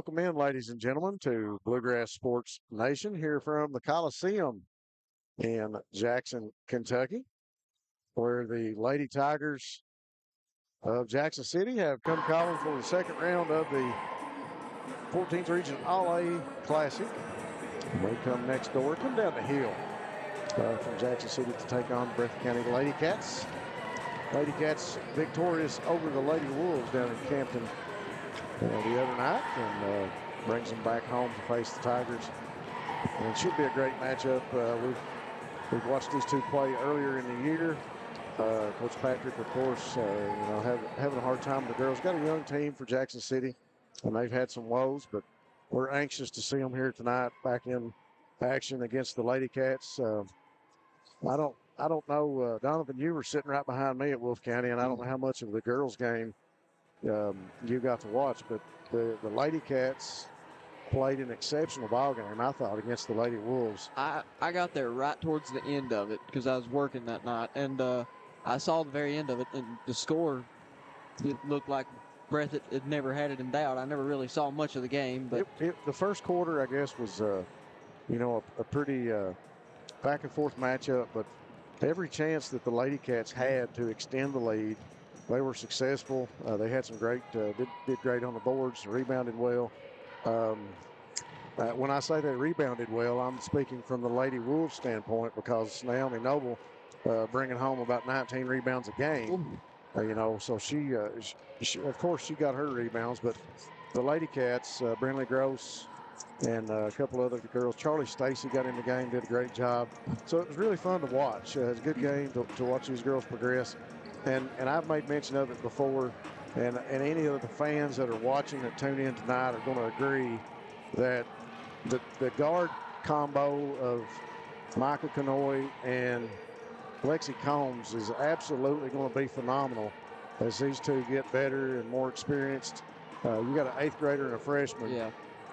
Welcome in, ladies and gentlemen, to Bluegrass Sports Nation here from the Coliseum in Jackson, Kentucky, where the Lady Tigers of Jackson City have come calling for the second round of the 14th Region All-A Classic. They come next door, come down the hill from Jackson City to take on Breathitt County Lady Cats. Lady Cats victorious over the Lady Wolves down in Campton the other night, and brings them back home to face the Tigers. And it should be a great matchup. We've watched these two play earlier in the year. Coach Patrick, of course, having a hard time. The girls got a young team for Jackson City, and they've had some woes, but we're anxious to see them here tonight back in action against the Lady Cats. I don't know. Donovan, you were sitting right behind me at Wolf County, and I don't know how much of the girls' game you got to watch, but the Lady Cats played an exceptional ball game, I thought, against the Lady Wolves. I got there right towards the end of it because I was working that night, and I saw the very end of it, and the score, it looked like Breathitt had never had it in doubt. I never really saw much of the game, but the first quarter, I guess, was a pretty back and forth matchup, but every chance that the Lady Cats had to extend the lead, they were successful. They had some great, did great on the boards, rebounded well. When I say they rebounded well, I'm speaking from the Lady Wolves standpoint, because Naomi Noble bringing home about 19 rebounds a game. So she, of course, she got her rebounds, but the Lady Cats, Brinley Gross and a couple other girls, Charlie Stacy got in the game, did a great job. So it was really fun to watch. It was a good game to watch these girls progress. And I've made mention of it before, and any of the fans that are watching that tune in tonight are going to agree that the guard combo of Michael Canoy and Lexi Combs is absolutely going to be phenomenal as these two get better and more experienced. You got an 8th grader and a freshman. yeah.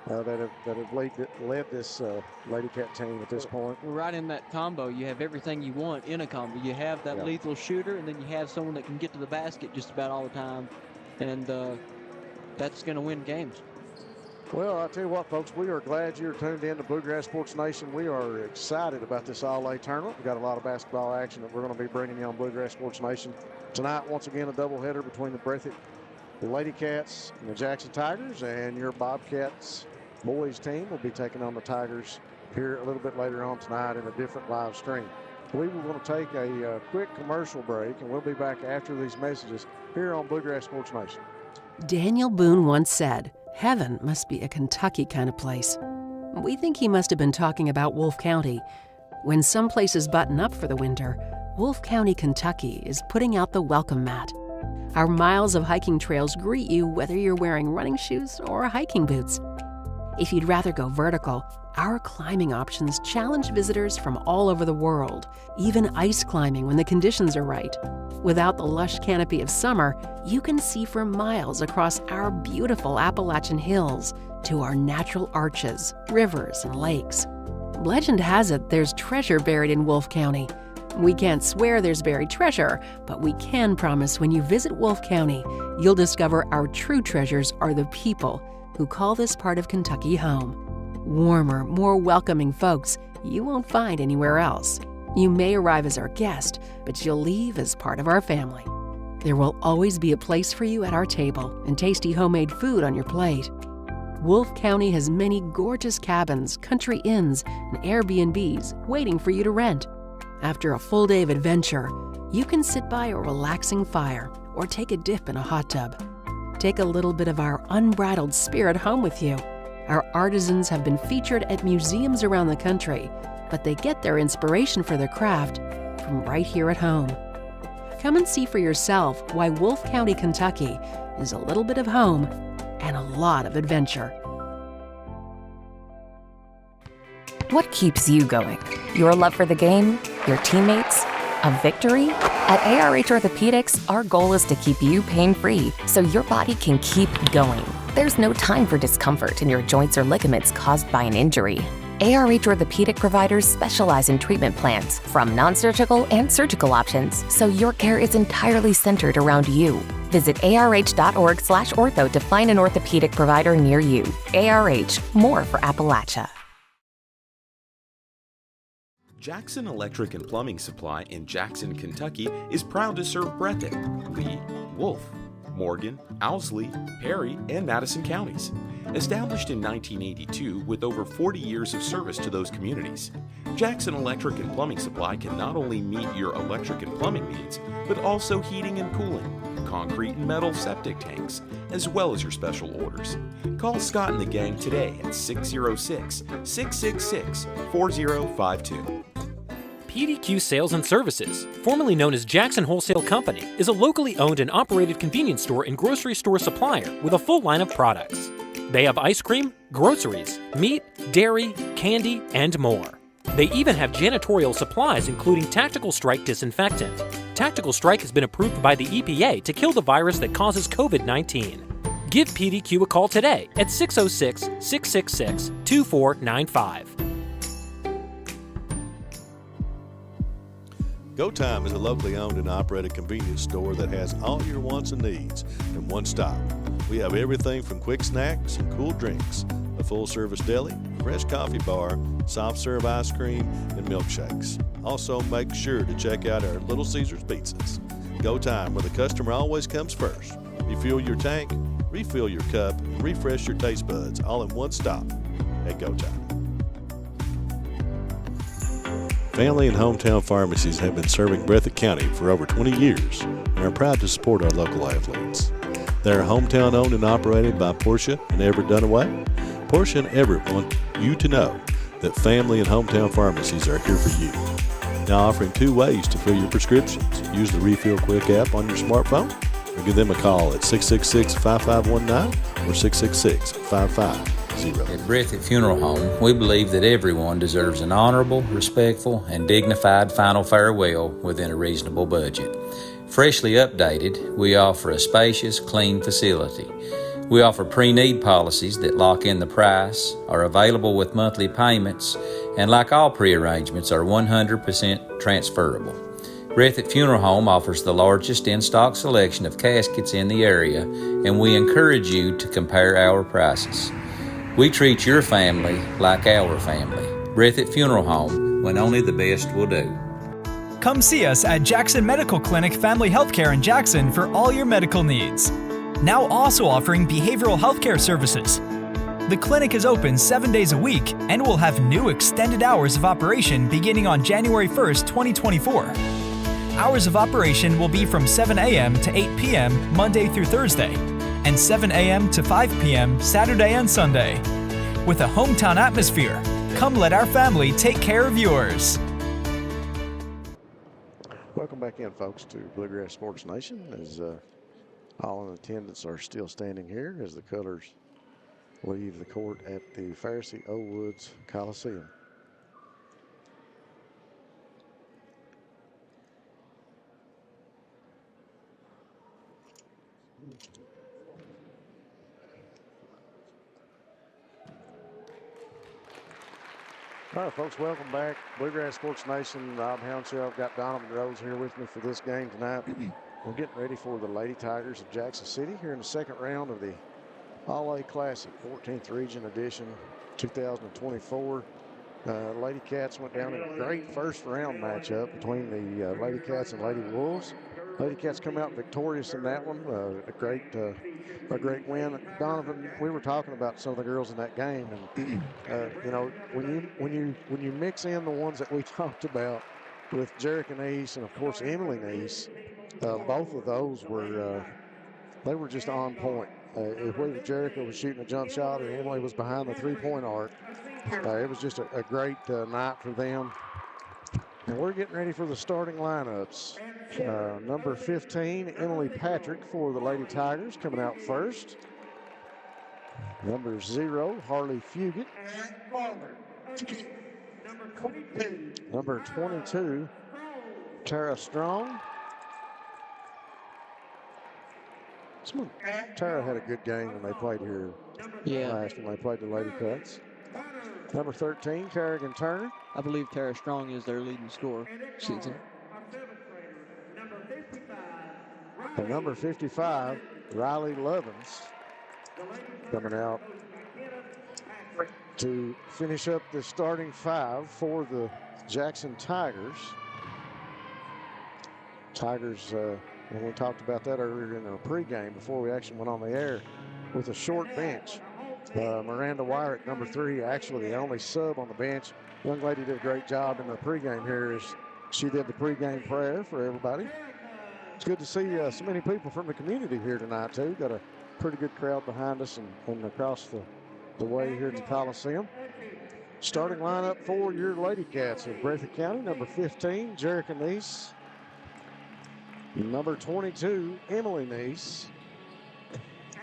That have led this Lady Cat team at this point. Right in that combo, you have everything you want in a combo. You have that lethal shooter, and then you have someone that can get to the basket just about all the time, and that's going to win games. Well, I'll tell you what, folks, we are glad you're tuned in to Bluegrass Sports Nation. We are excited about this All-A tournament. We've got a lot of basketball action that we're going to be bringing you on Bluegrass Sports Nation. Tonight, once again, a doubleheader between the Breathitt Lady Cats and the Jackson Tigers, and your Bobcats boys team will be taking on the Tigers here a little bit later on tonight in a different live stream. We will going to take a quick commercial break, and we'll be back after these messages here on Bluegrass Sports Nation. Daniel Boone once said, "Heaven must be a Kentucky kind of place." We think he must have been talking about Wolf County. When some places button up for the winter, Wolf County, Kentucky is putting out the welcome mat. Our miles of hiking trails greet you whether you're wearing running shoes or hiking boots. If you'd rather go vertical, our climbing options challenge visitors from all over the world, even ice climbing when the conditions are right. Without the lush canopy of summer, you can see for miles across our beautiful Appalachian hills to our natural arches, rivers, and lakes. Legend has it there's treasure buried in Wolf County. We can't swear there's buried treasure, but we can promise when you visit Wolf County, you'll discover our true treasures are the people who call this part of Kentucky home. Warmer, more welcoming folks you won't find anywhere else. You may arrive as our guest, but you'll leave as part of our family. There will always be a place for you at our table and tasty homemade food on your plate. Wolf County has many gorgeous cabins, country inns, and Airbnbs waiting for you to rent. After a full day of adventure, you can sit by a relaxing fire or take a dip in a hot tub. Take a little bit of our unbridled spirit home with you. Our artisans have been featured at museums around the country, but they get their inspiration for their craft from right here at home. Come and see for yourself why Wolf County, Kentucky is a little bit of home and a lot of adventure. What keeps you going? Your love for the game? Your teammates? A victory? At ARH Orthopedics, our goal is to keep you pain-free so your body can keep going. There's no time for discomfort in your joints or ligaments caused by an injury. ARH Orthopedic providers specialize in treatment plans, from non-surgical and surgical options, so your care is entirely centered around you. Visit arh.org/ortho to find an orthopedic provider near you. ARH, more for Appalachia. Jackson Electric and Plumbing Supply in Jackson, Kentucky is proud to serve Breathitt, Lee, Wolf, Morgan, Owsley, Perry, and Madison counties. Established in 1982 with over 40 years of service to those communities, Jackson Electric and Plumbing Supply can not only meet your electric and plumbing needs, but also heating and cooling, concrete and metal septic tanks, as well as your special orders. Call Scott and the gang today at 606-666-4052. PDQ Sales and Services, formerly known as Jackson Wholesale Company, is a locally owned and operated convenience store and grocery store supplier with a full line of products. They have ice cream, groceries, meat, dairy, candy, and more. They even have janitorial supplies including Tactical Strike disinfectant. Tactical Strike has been approved by the EPA to kill the virus that causes COVID-19. Give PDQ a call today at 606-666-2495. Go Time is a locally owned and operated convenience store that has all your wants and needs in one stop. We have everything from quick snacks and cool drinks, a full-service deli, fresh coffee bar, soft-serve ice cream, and milkshakes. Also, make sure to check out our Little Caesars pizzas. Go Time, where the customer always comes first. Refuel your tank, refill your cup, and refresh your taste buds all in one stop at Go Time. Family and hometown pharmacies have been serving Breathitt County for over 20 years and are proud to support our local athletes. They are hometown owned and operated by Portia and Everett Dunaway. Portia and Everett want you to know that family and hometown pharmacies are here for you. Now offering 2 ways to fill your prescriptions. Use the Refill Quick app on your smartphone or give them a call at 666-5519 or 666-5500. At Breathitt Funeral Home, we believe that everyone deserves an honorable, respectful, and dignified final farewell within a reasonable budget. Freshly updated, we offer a spacious, clean facility. We offer pre-need policies that lock in the price, are available with monthly payments, and like all pre-arrangements, are 100% transferable. Breathitt Funeral Home offers the largest in-stock selection of caskets in the area, and we encourage you to compare our prices. We treat your family like our family. Breathitt Funeral Home, when only the best will do. Come see us at Jackson Medical Clinic Family Healthcare in Jackson for all your medical needs. Now also offering behavioral healthcare services. The clinic is open 7 days a week and will have new extended hours of operation beginning on January 1st, 2024. Hours of operation will be from 7 a.m. to 8 p.m. Monday through Thursday, and 7 a.m. to 5 p.m. Saturday and Sunday. With a hometown atmosphere, come let our family take care of yours. Welcome back in, folks, to Bluegrass Sports Nation, as all in attendance are still standing here as the Colors leave the court at the Pharisee O. Woods Coliseum. All right, folks, welcome back. Bluegrass Sports Nation, Rob Hounshaw. I've got Donovan Rose here with me for this game tonight. We're getting ready for the Lady Tigers of Jackson City here in the second round of the All-A Classic, 14th Region Edition 2024. Lady Cats went down in a great first round matchup between the Lady Cats and Lady Wolves. Lady Cats come out victorious in that one. A great win. Donovan, we were talking about some of the girls in that game, and you know, when you mix in the ones that we talked about with Jerica Neese and of course Emily Neese, both of those were they were just on point. If whether Jerica was shooting a jump shot or Emily was behind the three-point arc, it was just a great night for them. And we're getting ready for the starting lineups. Number 15, Emily Patrick for the Lady Tigers, coming out first. Number 0, Harley Fugit. Number 22, Tara Strong. Tara had a good game when they played here last when they played the Lady Cats. Number 13, Kerrigan Turner. I believe Tara Strong is their leading scorer season. And number 55, Riley Lovins, coming out to finish up the starting five for the Jackson Tigers. Tigers, when we talked about that earlier in our pregame before we actually went on the air, with a short bench. Miranda Wyrick, number 3, actually the only sub on the bench. Young lady did a great job in the pregame here as she did the pregame prayer for everybody. It's good to see so many people from the community here tonight, too. Got a pretty good crowd behind us and across the way here at the Coliseum. Starting lineup for your Lady Cats of Breathitt County, number 15, Jerica Neese. Number 22, Emily Neese.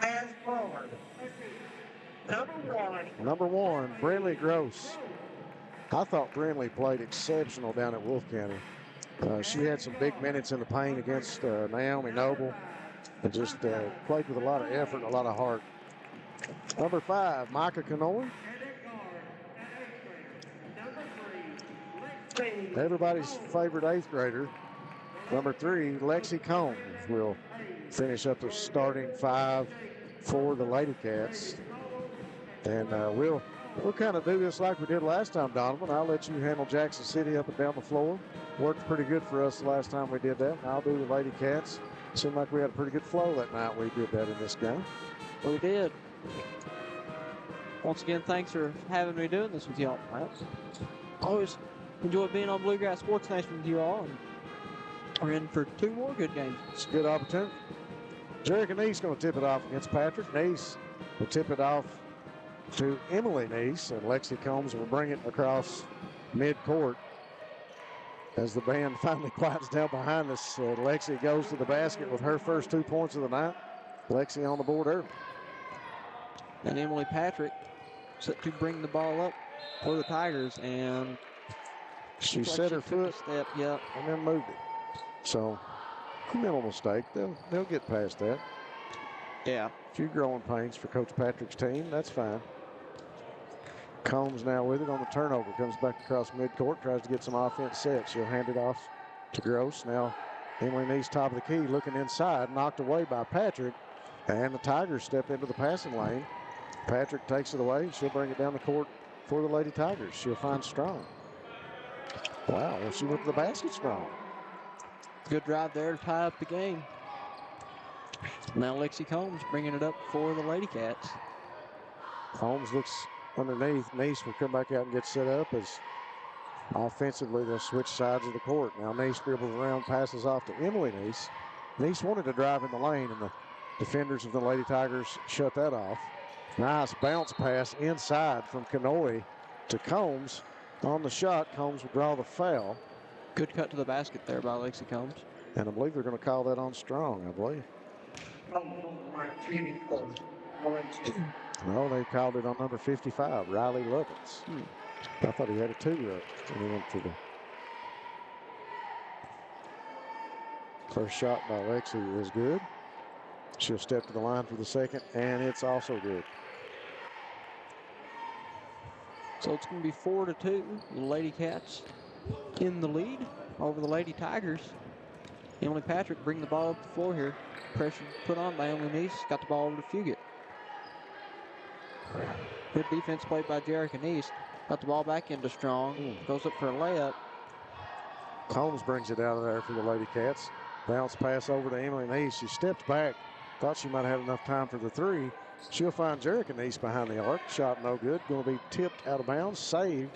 As forward, Number 1, Brinley Gross. I thought Brinley played exceptional down at Wolf County. She had some big minutes in the paint against Naomi Noble and just played with a lot of effort and a lot of heart. Number 5, Micah Kanoy. Everybody's favorite 8th grader. Number 3, Lexi Combs will finish up the starting 5 for the Lady Cats. And we'll kind of do this like we did last time, Donovan. I'll let you handle Jackson City up and down the floor. Worked pretty good for us the last time we did that. I'll do the Lady Cats. Seemed like we had a pretty good flow that night we did that in this game. We did. Once again, thanks for having me doing this with y'all. Always enjoy being on Bluegrass Sports Nation with you all. And we're in for 2 more good games. It's a good opportunity. Jerica Neese going to tip it off against Patrick. Neese will tip it off to Emily Neese, and Lexi Combs will bring it across mid-court. As the band finally quiets down behind us, Lexi goes to the basket with her first 2 points of the night. Lexi on the board early. And Emily Patrick set to bring the ball up for the Tigers, and she set her foot step, yep, and then moved it. So, a mental mistake. They'll get past that. Yeah. A few growing pains for Coach Patrick's team. That's fine. Combs now with it on the turnover. Comes back across midcourt. Tries to get some offense set. She'll hand it off to Gross. Now Emily Neese top of the key. Looking inside. Knocked away by Patrick. And the Tigers step into the passing lane. Patrick takes it away. She'll bring it down the court for the Lady Tigers. She'll find Strong. Wow. Well, she went to the basket Strong. Good drive there to tie up the game. Now Lexi Combs bringing it up for the Lady Cats. Combs looks underneath. Neese will come back out and get set up as offensively they'll switch sides of the court. Now Neese dribbles around, passes off to Emily Neese. Neese wanted to drive in the lane, and the defenders of the Lady Tigers shut that off. Nice bounce pass inside from Kanoy to Combs. On the shot, Combs will draw the foul. Good cut to the basket there by Lexi Combs. And I believe they're going to call that on Strong, I believe. No, they called it on number 55, Riley Lovins. I thought he had a 2 up when he went for the first shot by Lexi is good. She'll step to the line for the second, and it's also good. So it's going to be 4-2. The Lady Cats in the lead over the Lady Tigers. Emily Patrick bring the ball up the floor here. Pressure put on by Emily Neese. Got the ball over to Fugit. Good defense played by Jerica Neese. Got the ball back into Strong. Goes up for a layup. Combs brings it out of there for the Lady Cats. Bounce pass over to Emily Neese. She stepped back. Thought she might have enough time for the 3. She'll find Jerica Neese behind the arc. Shot no good. Going to be tipped out of bounds. Saved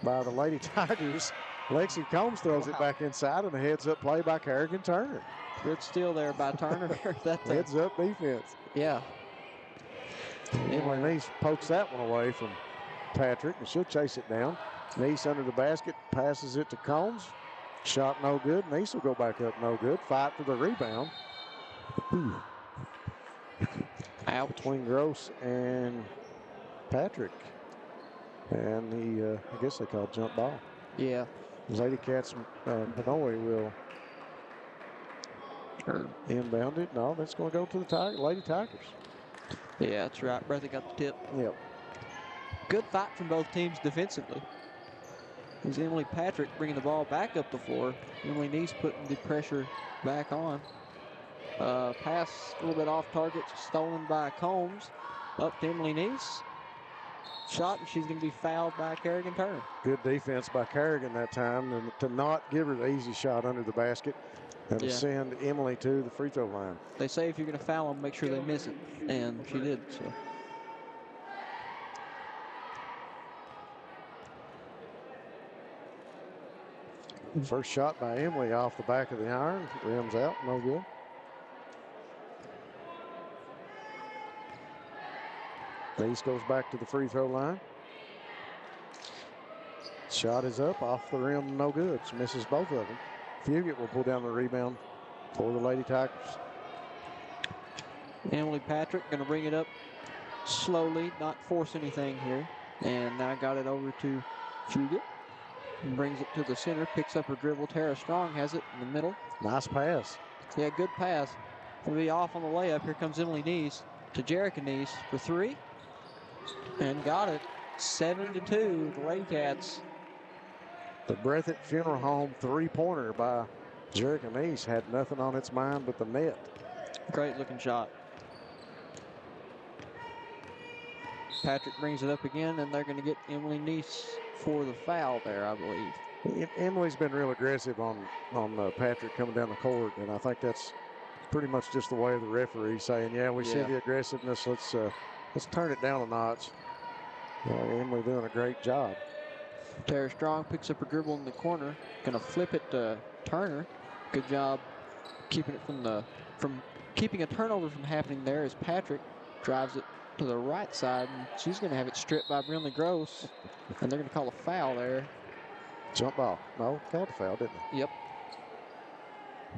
by the Lady Tigers. Lexi Combs throws it back inside, and a heads-up play by Kerrigan Turner. Good steal there by Turner. Heads-up defense. Yeah. Emily Neese pokes that one away from Patrick, and she'll chase it down. Neese under the basket, passes it to Combs. Shot no good. Neese will go back up no good. Fight for the rebound. Out between Gross and Patrick. And I guess they call it jump ball. Yeah. Lady Cats, Pinoy will inbound it. No, that's going to go to the Lady Tigers. Yeah, that's right. Breathitt got the tip. Yep. Good fight from both teams defensively. There's Emily Patrick bringing the ball back up the floor. Emily Neese putting the pressure back on. Pass a little bit off target, stolen by Combs. Up to Emily Neese. Shot, and she's going to be fouled by Kerrigan Turner. Good defense by Kerrigan that time, and to not give her the easy shot under the basket and to send Emily to the free throw line. They say if you're going to foul them, make sure they miss it, and she did. So. First shot by Emily off the back of the iron. Rims out, no good. Neese goes back to the free throw line. Shot is up, off the rim, no good. She misses both of them. Fugit will pull down the rebound for the Lady Tigers. Emily Patrick going to bring it up slowly, not force anything here. And now got it over to Fugit. Brings it to the center, picks up her dribble. Tara Strong has it in the middle. Nice pass. Yeah, good pass. Will be off on the layup. Here comes Emily Neese to Jerica Neese for three. And got it. 7-2, the Lady Cats. The Breathitt Funeral Home three-pointer by Jerica Neese had nothing on its mind but the net. Great looking shot. Patrick brings it up again, and they're going to get Emily Neese for the foul there, I believe. Emily's been real aggressive on Patrick coming down the court, and I think that's pretty much just the way of the referee saying, yeah, we see the aggressiveness. Let's turn it down a notch. Emily doing a great job. Tara Strong picks up her dribble in the corner. Going to flip it to Turner. Good job keeping it from keeping a turnover from happening there as Patrick drives it to the right side, and she's going to have it stripped by Brinley Gross, and they're going to call a foul there. Jump ball. No, called a foul, didn't they? Yep.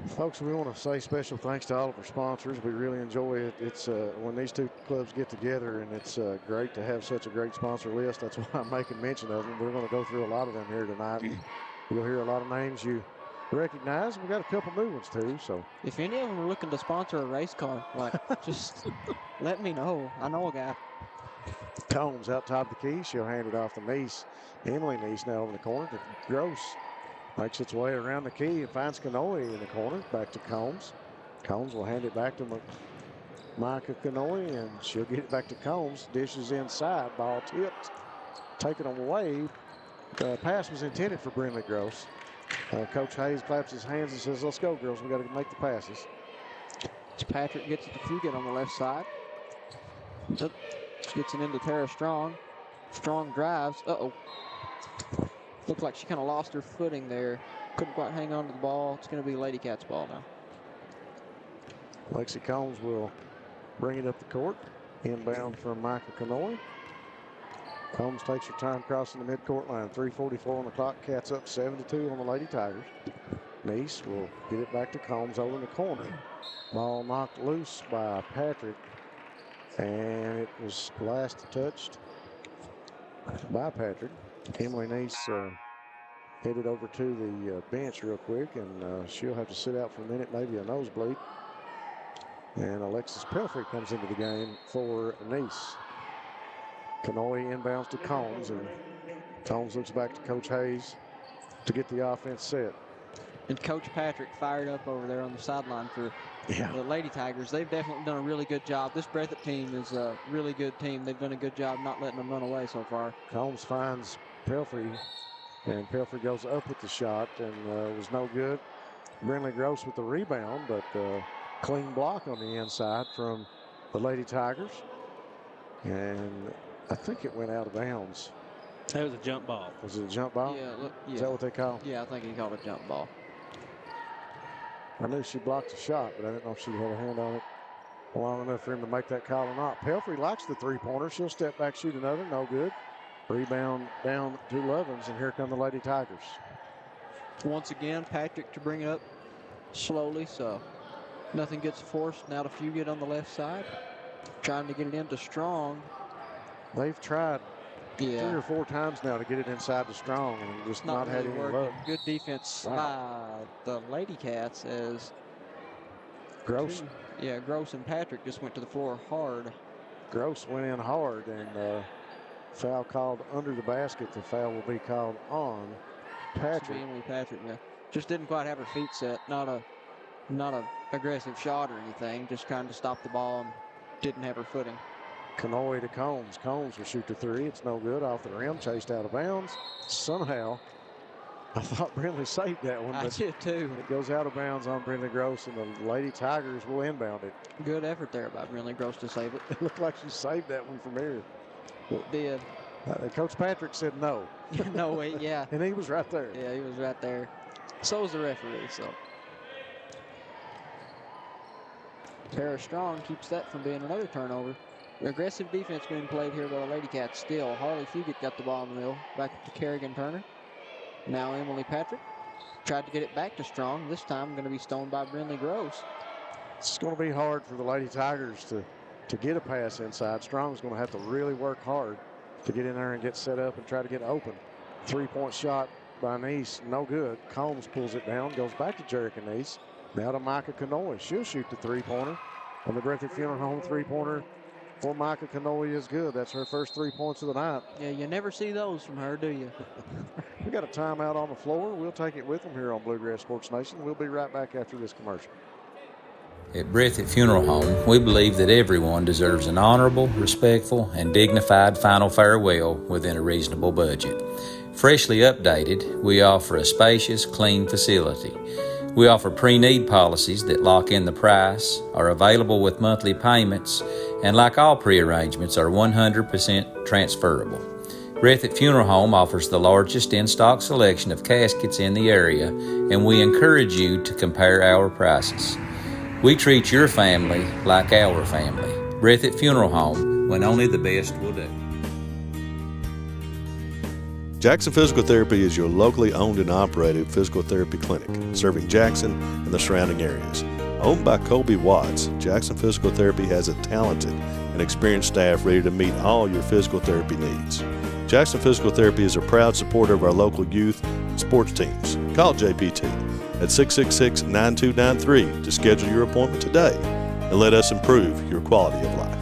Folks, we want to say special thanks to all of our sponsors. We really enjoy it. It's when these two clubs get together, and it's great to have such a great sponsor list. That's why I'm making mention of them. We're going to go through a lot of them here tonight. You'll hear a lot of names you recognize. We got a couple new ones too. So if any of them are looking to sponsor a race car, like just let me know. I know a guy. Combs out top of the key. She'll hand it off to Neese. Emily Neese now over the corner to Gross. Makes its way around the key and finds Kanoe in the corner. Back to Combs. Combs will hand it back to Micah Kanoe, and she'll get it back to Combs. Dishes inside. Ball tipped. Taken away. The pass was intended for Brinley Gross. Coach Hayes claps his hands and says, let's go, girls. We got to make the passes. Patrick gets it to Fugit on the left side. Gets it into Tara Strong. Strong drives. Uh-oh. Looked like she kind of lost her footing there. Couldn't quite hang on to the ball. It's going to be Lady Cats ball now. Lexi Combs will bring it up the court. Inbound from Michael Kanoe. Combs takes her time crossing the midcourt line. 3:44 on the clock. Cats up 7-2 on the Lady Tigers. Neese will get it back to Combs over in the corner. Ball knocked loose by Patrick. And it was last touched by Patrick. Emily Neese headed over to the bench real quick, and she'll have to sit out for a minute, maybe a nosebleed. And Alexis Pelfrey comes into the game for Neese. Kanoe inbounds to Combs, and Combs looks back to Coach Hayes to get the offense set. And Coach Patrick fired up over there on the sideline for the Lady Tigers. They've definitely done a really good job. This Breathitt team is a really good team. They've done a good job not letting them run away so far. Combs finds Pelfrey, and Pelfrey goes up with the shot, and was no good. Brinley Gross with the rebound, but clean block on the inside from the Lady Tigers. And I think it went out of bounds. That was a jump ball. Was it a jump ball? Yeah. Is that what they call? Yeah, I think he called it a jump ball. I knew she blocked the shot, but I didn't know if she had a hand on it long enough for him to make that call or not. Pelfrey likes the three-pointer. She'll step back, shoot another. No good. Rebound down to Lovins, and here come the Lady Tigers. Once again, Patrick to bring it up slowly, so nothing gets forced. Now to Fugit on the left side. Trying to get it into Strong. They've tried 3 or 4 times now to get it inside to Strong, and just not had really any working. luck. Good defense by the Lady Cats as Gross. Gross and Patrick just went to the floor hard. Gross went in hard, and foul called under the basket. The foul will be called on Should Patrick. be Emily Patrick. Yeah. Just didn't quite have her feet set. Not a aggressive shot or anything. Just kind of stopped the ball and didn't have her footing. Kanoe to Combs. Combs will shoot the three. It's no good. Off the rim. Chased out of bounds. Somehow, I thought Brindley saved that one. I But did too. it goes out of bounds on Brindley Gross, and the Lady Tigers will inbound it. Good effort there by Brindley Gross to save it. It looked like she saved that one from here. It did. Coach Patrick said no. No way, yeah. And he was right there. Yeah, he was right there. So was the referee, so. Tara Strong keeps that from being another turnover. Aggressive defense being played here by the Lady Cats still. Harley Fugit got the ball in the middle. Back to Kerrigan Turner. Now Emily Patrick. Tried to get it back to Strong. This time going to be stoned by Brindley Gross. It's going to be hard for the Lady Tigers to get a pass inside. Strong's going to have to really work hard to get in there and get set up and try to get open. 3-point shot by Nice, no good. Combs pulls it down, goes back to Jerica Nice. Now to Micah Kanoe. She'll shoot the three-pointer. On the Breathitt Funeral Home three-pointer for Micah Kanoe is good. That's her first 3 points of the night. Yeah, you never see those from her, do you? We got a timeout on the floor. We'll take it with them here on Bluegrass Sports Nation. We'll be right back after this commercial. At Breathitt Funeral Home, we believe that everyone deserves an honorable, respectful, and dignified final farewell within a reasonable budget. Freshly updated, we offer a spacious, clean facility. We offer pre-need policies that lock in the price, are available with monthly payments, and like all pre-arrangements, are 100% transferable. Breathitt Funeral Home offers the largest in-stock selection of caskets in the area, and we encourage you to compare our prices. We treat your family like our family. Breathitt Funeral Home, when only the best will do. Jackson Physical Therapy is your locally owned and operated physical therapy clinic, serving Jackson and the surrounding areas. Owned by Colby Watts, Jackson Physical Therapy has a talented and experienced staff ready to meet all your physical therapy needs. Jackson Physical Therapy is a proud supporter of our local youth and sports teams. Call JPT at 666-9293 to schedule your appointment today and let us improve your quality of life.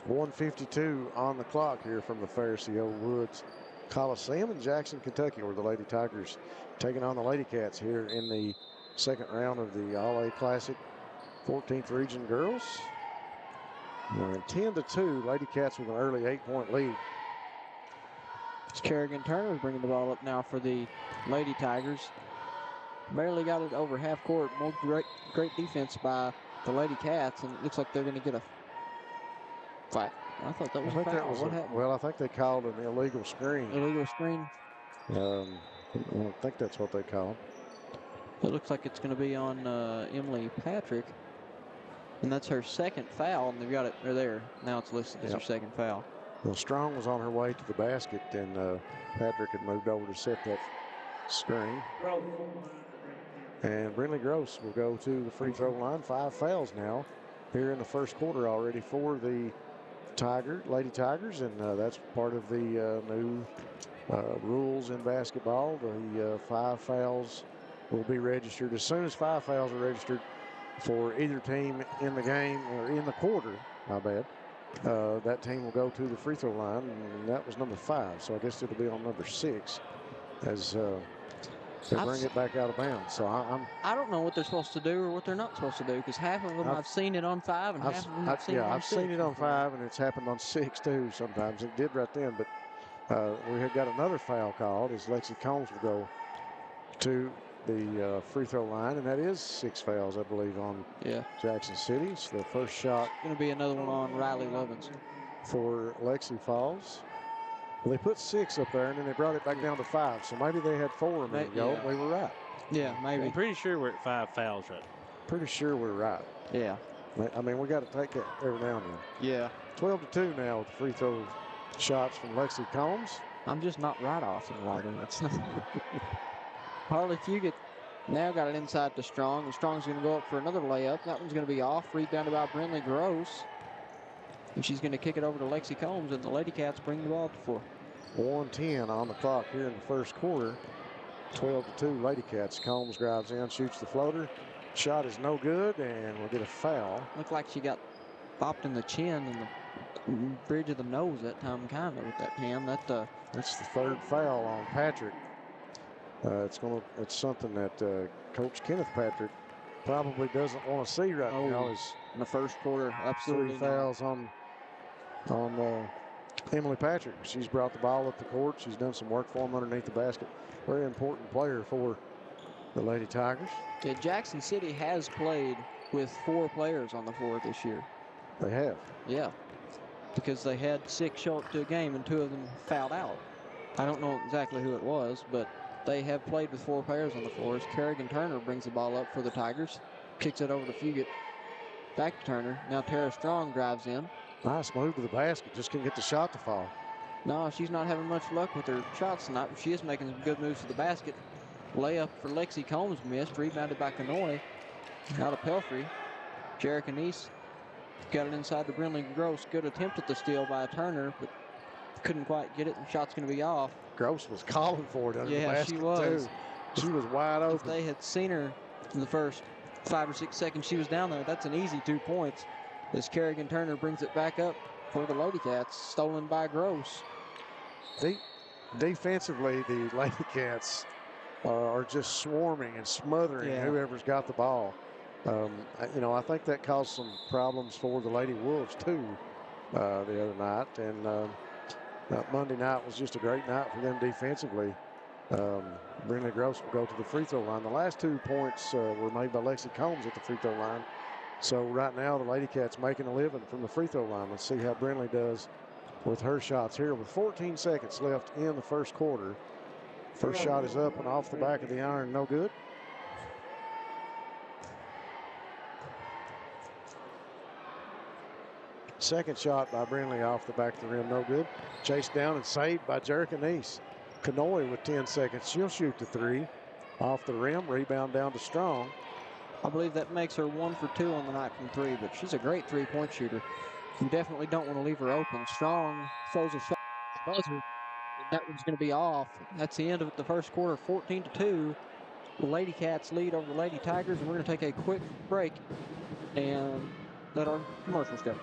1:52 on the clock here from the Pharisee Old Woods Coliseum in Jackson, Kentucky, where the Lady Tigers taking on the Lady Cats here in the second round of the All-A Classic 14th Region Girls. And 10-2, Lady Cats with an early 8-point lead. It's Kerrigan Turner bringing the ball up now for the Lady Tigers. Barely got it over half court. More great defense by the Lady Cats, and it looks like they're going to get a fight. I thought that was a foul. What happened? Well, I think they called an illegal screen. Illegal screen? I think that's what they called. It looks like it's going to be on Emily Patrick. And that's her second foul, and they've got it there. Now it's listed as her second foul. Well, Strong was on her way to the basket, and Patrick had moved over to set that screen. And Brindley Gross will go to the free throw line. 5 fouls now here in the first quarter already for the Lady Tigers, and that's part of the new rules in basketball. The 5 fouls will be registered. As soon as 5 fouls are registered for either team in the game or in the quarter, my bad, that team will go to the free throw line, and that was number 5. So I guess it'll be on number 6 as they bring it back out of bounds. So I don't know what they're supposed to do or what they're not supposed to do, because half of them I've seen it on 5 and half of them I've seen it on 6. I've seen it on 5, and it's happened on 6 too sometimes. It did right then, but we have got another foul called as Lexi Combs will go to the free throw line, and that is 6 fouls, I believe, on Jackson City. So the first shot going to be another one on Riley Lovins for Lexi falls. Well, they put 6 up there, and then they brought it back down to 5. So maybe they had 4 a minute ago. We were right. Yeah, maybe. I'm pretty sure we're at 5 fouls right now. Pretty sure we're right. Yeah. I mean, we got to take it every now and then. Yeah. 12-2 now with the free throw shots from Lexi Combs. I'm just not right off in water. That's not. Harley Fugit now got it inside to Strong, and Strong's going to go up for another layup. That one's going to be off. Rebounded by Brindley Gross. And she's going to kick it over to Lexi Combs, and the Lady Cats bring the ball up the floor. 1:10 on the clock here in the first quarter. 12-2 Lady Cats. Combs drives in, shoots the floater. Shot is no good, and we'll get a foul. Looked like she got bopped in the chin, and bridge of the nose that time, kind of, with that hand. That's the third foul on Patrick. It's something that Coach Kenneth Patrick probably doesn't want to see right now. Is in the first quarter, absolutely 3 fouls on Emily Patrick. She's brought the ball up the court. She's done some work for them underneath the basket. Very important player for the Lady Tigers. Yeah, Jackson City has played with 4 players on the floor this year. They have. Yeah, because they had 6 show up to a game and 2 of them fouled out. I don't know exactly who it was, but they have played with 4 players on the floor. As Kerrigan Turner brings the ball up for the Tigers, kicks it over to Fugit. Back to Turner. Now Tara Strong drives in. Nice move to the basket. Just couldn't get the shot to fall. No, she's not having much luck with her shots tonight, but she is making some good moves to the basket. Layup for Lexi Combs missed. Rebounded by Kanoy. Out of Pelfrey. Jerica Neese got it inside to Brinley Gross. Good attempt at the steal by Turner, but couldn't quite get it. The shot's going to be off. Gross was calling for it under the basket, she was. Too. She was wide open. If they had seen her in the first 5 or 6 seconds she was down there, that's an easy 2 points. As Kerrigan Turner brings it back up for the Lady Cats, stolen by Gross. Defensively, the Lady Cats are just swarming and smothering whoever's got the ball. I think that caused some problems for the Lady Wolves too the other night. And Monday night was just a great night for them defensively. Brinley Gross will go to the free throw line. The last 2 points were made by Lexi Combs at the free throw line. So right now the Lady Cats making a living from the free throw line. Let's see how Brinley does with her shots here with 14 seconds left in the first quarter. First shot is up and off the back of the iron, no good. Second shot by Brinley off the back of the rim, no good. Chased down and saved by Jerica Neese. Kanoy with 10 seconds, she'll shoot the 3. Off the rim, rebound down to Strong. I believe that makes her 1 for 2 on the night from 3, but she's a great 3-point shooter. You definitely don't want to leave her open. Strong throws a shot buzzer, and that one's going to be off. That's the end of the first quarter, 14-2. The Lady Cats lead over the Lady Tigers, and we're going to take a quick break and let our commercials go.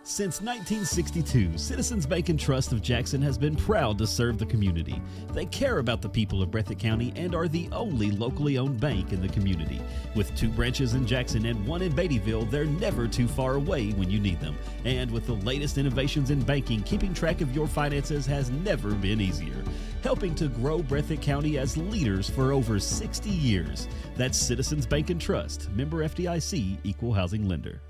Since 1962, Citizens Bank and Trust of Jackson has been proud to serve the community. They care about the people of Breathitt County and are the only locally owned bank in the community. With 2 branches in Jackson and 1 in Beattyville, they're never too far away when you need them. And with the latest innovations in banking, keeping track of your finances has never been easier. Helping to grow Breathitt County as leaders for over 60 years. That's Citizens Bank and Trust, member FDIC, equal housing lender.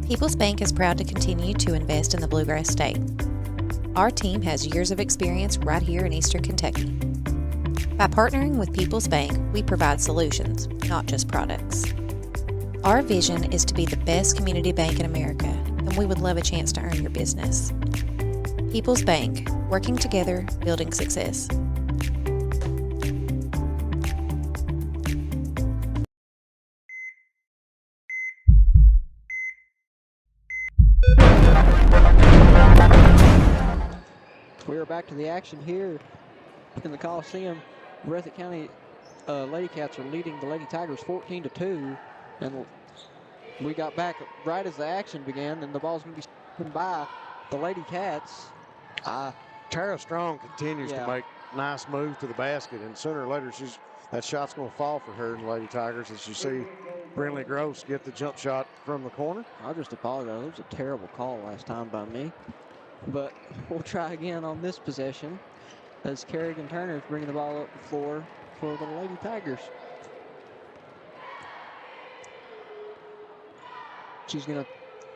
People's Bank is proud to continue to invest in the Bluegrass State. Our team has years of experience right here in Eastern Kentucky. By partnering with People's Bank, we provide solutions, not just products. Our vision is to be the best community bank in America, and we would love a chance to earn your business. People's Bank, working together, building success. We are back to the action here in the Coliseum. Breathitt County Lady Cats are leading the Lady Tigers 14-2, and we got back right as the action began, and the ball's going to be taken by the Lady Cats. Tara Strong continues to make nice moves to the basket, and sooner or later that shot's going to fall for her and the Lady Tigers as you see Brinley Gross get the jump shot from the corner. I just apologize. It was a terrible call last time by me. But we'll try again on this possession as Kerrigan Turner is bringing the ball up the floor for the Lady Tigers. She's going to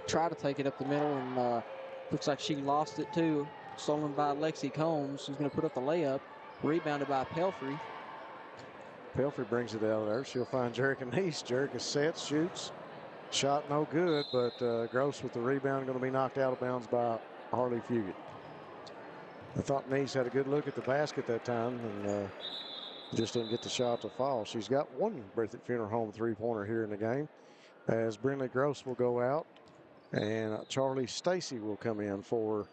try to take it up the middle, and looks like she lost it too. Stolen by Lexi Combs, who's going to put up the layup. Rebounded by Pelfrey. Pelfrey brings it out of there. She'll find Jerica Neese. Jerica sets, shoots. Shot no good, but Gross with the rebound going to be knocked out of bounds by Harley Fugit. I thought Neese had a good look at the basket that time and just didn't get the shot to fall. She's got 1 Breathitt Funeral Home 3-pointer here in the game as Brinley Gross will go out and Charlie Stacy will come in for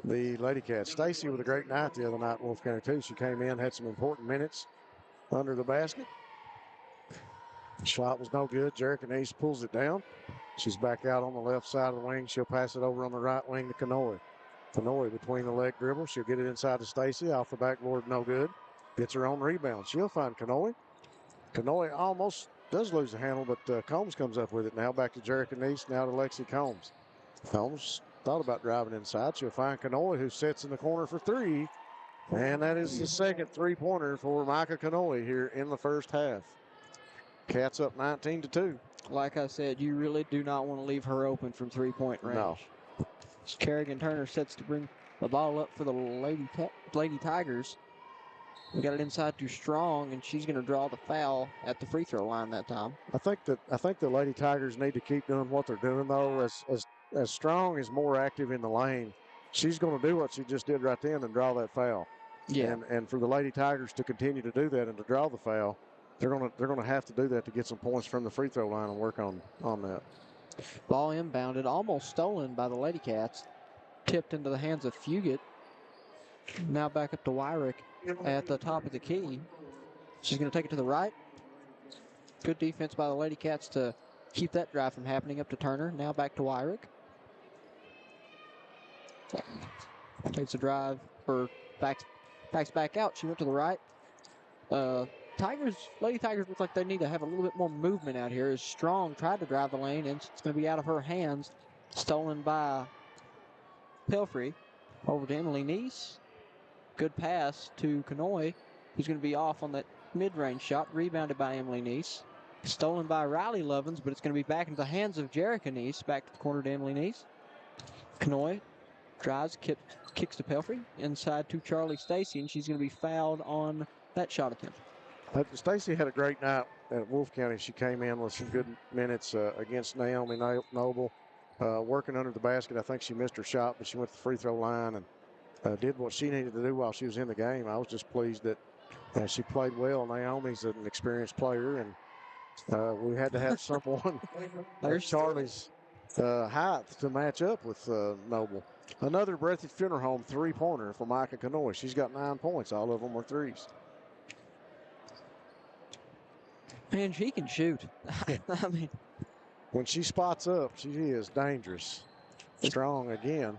the Lady Cats. Stacy with a great night the other night in Wolf County too. She came in, had some important minutes under the basket. Shot was no good. Jenkins pulls it down. She's back out on the left side of the wing. She'll pass it over on the right wing to Kanoy. Kanoy between the leg dribble. She'll get it inside to Stacy. Off the backboard, no good. Gets her own rebound. She'll find Kanoy. Kanoy almost does lose the handle, but Combs comes up with it now. Back to Jenkins. Now to Lexi Combs. Combs thought about driving inside. She'll find Kanoy, who sits in the corner for three. And that is the second three-pointer for Micah Kanoy here in the first half. Cats up 19-2. Like I said, you really do not want to leave her open from three-point range. No. Kerrigan Turner sets to bring the ball up for the Lady Tigers. We got it inside to Strong, and she's going to draw the foul at the free throw line that time. I think the Lady Tigers need to keep doing what they're doing though. As Strong is more active in the lane, she's going to do what she just did right then and draw that foul. Yeah. And for the Lady Tigers to continue to do that and to draw the foul, they're going to have to do that to get some points from the free throw line and work on that. Ball inbounded, almost stolen by the Lady Cats. Tipped into the hands of Fugit. Now back up to Wyrick at the top of the key. She's going to take it to the right. Good defense by the Lady Cats to keep that drive from happening. Up to Turner. Now back to Wyrick. Takes a drive, or backs back out. She went to the right. Lady Tigers look like they need to have a little bit more movement out here. As Strong tried to drive the lane, and it's going to be out of her hands. Stolen by Pelfrey. Over to Emily Neese. Good pass to Kanoy, who's going to be off on that mid-range shot. Rebounded by Emily Neese. Stolen by Riley Lovins, but it's going to be back into the hands of Jerica Neese. Back to the corner to Emily Neese. Kanoy drives, kicks to Pelfrey. Inside to Charlie Stacy, and she's going to be fouled on that shot attempt. Stacy had a great night at Wolf County. She came in with some good minutes against Naomi Noble, working under the basket. I think she missed her shot, but she went to the free throw line and did what she needed to do while she was in the game. I was just pleased that she played well. Naomi's an experienced player, and we had to have someone at Charlie's height to match up with Noble. Another Breathitt Funeral Home three-pointer for Micah Kanoy. She's got 9 points. All of them were threes. Man, she can shoot. I mean, when she spots up, she is dangerous. Strong again.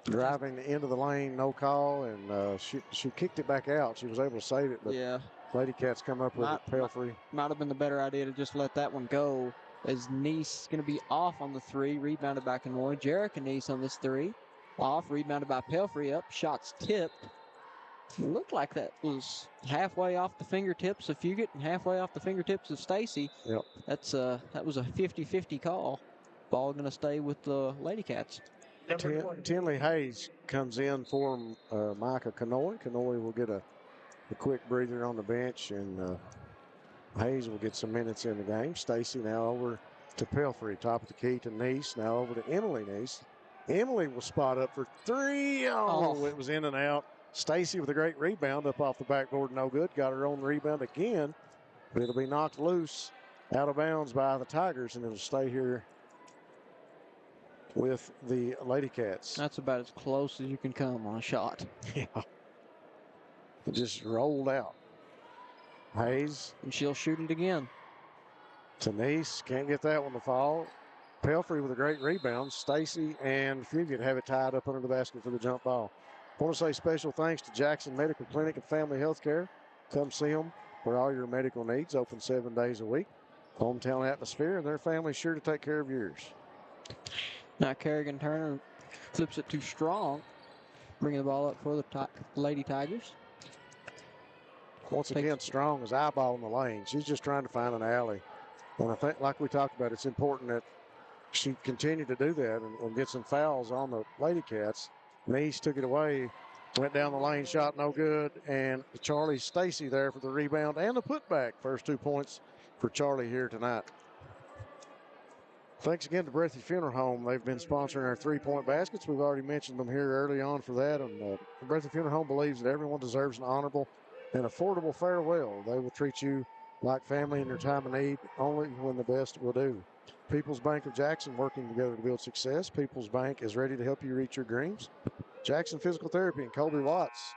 Driving into the lane, no call, and she kicked it back out. She was able to save it, but yeah. Lady Cats come up with it. Pelfrey. Might have been the better idea to just let that one go, as Neese is going to be off on the three, rebounded by Kanoy. Jerica Neese on this three. Off, rebounded by Pelfrey. Up, shots tipped. It looked like that was halfway off the fingertips of Fugit and halfway off the fingertips of Stacy. Yep. That was a 50-50 call. Ball going to stay with the Lady Cats. Tinley Hayes comes in for Micah Kanoy. Kanoy will get a quick breather on the bench, and Hayes will get some minutes in the game. Stacy now over to Pelfrey, top of the key to Neese. Now over to Emily Neese. Emily will spot up for three. Oh, it was in and out. Stacy with a great rebound up off the backboard, no good. Got her own rebound again, but it'll be knocked loose out of bounds by the Tigers, and it'll stay here with the Lady Cats. That's about as close as you can come on a shot. Yeah. It just rolled out. Hayes. And she'll shoot it again. Denise can't get that one to fall. Pelfrey with a great rebound. Stacy and Fugit have it tied up under the basket for the jump ball. I want to say special thanks to Jackson Medical Clinic and Family Health Care. Come see them for all your medical needs. Open 7 days a week. Hometown atmosphere, and their family's sure to take care of yours. Now Kerrigan Turner flips it too Strong, bringing the ball up for the Lady Tigers. Once again, Strong is eyeballing the lane. She's just trying to find an alley. And I think, like we talked about, it's important that she continue to do that and get some fouls on the Lady Cats. Neese took it away, went down the lane, shot no good, and Charlie Stacy there for the rebound and the putback. First 2 points for Charlie here tonight. Thanks again to Breathitt Funeral Home. They've been sponsoring our three-point baskets. We've already mentioned them here early on for that. And Breathitt Funeral Home believes that everyone deserves an honorable and affordable farewell. They will treat you like family in your time of need, only when the best will do. People's Bank of Jackson, working together to build success. People's Bank is ready to help you reach your dreams. Jackson Physical Therapy and Colby Watts.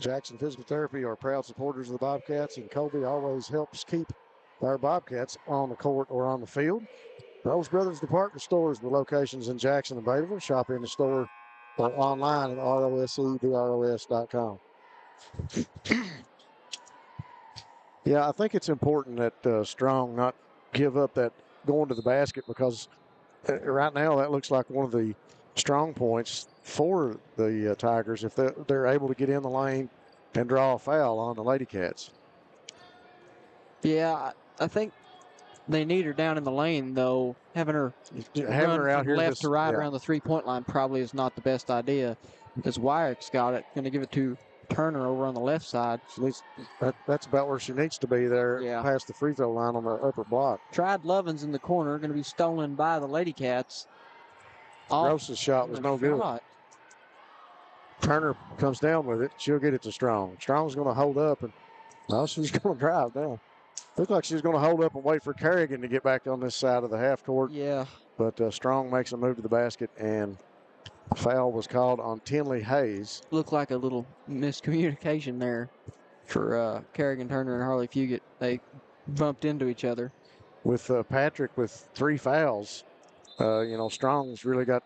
Jackson Physical Therapy are proud supporters of the Bobcats, and Colby always helps keep our Bobcats on the court or on the field. Rose Brothers Department Stores with locations in Jackson and Badeville. Shop in the store or online at rosedros.com. Yeah, I think it's important that Strong not give up that going to the basket because right now that looks like one of the strong points for the Tigers if they're able to get in the lane and draw a foul on the Lady Cats. Yeah, I think they need her down in the lane, though. Having her out from here left to right yeah. around the three-point line probably is not the best idea because Wyrick's got it. Going to give it to Turner over on the left side. That's about where she needs to be there, past the free throw line on the upper block. Tried Lovins in the corner, going to be stolen by the Lady Cats. Gross's shot was no good. Turner comes down with it. She'll get it to Strong. Strong's going to hold up, and she's going to drive down. Looked like she's going to hold up and wait for Kerrigan to get back on this side of the half court. Yeah. But Strong makes a move to the basket, and foul was called on Tinley Hayes. Looked like a little miscommunication there for Kerrigan Turner and Harley Fugit. They bumped into each other. With Patrick with 3 fouls, Strong's really got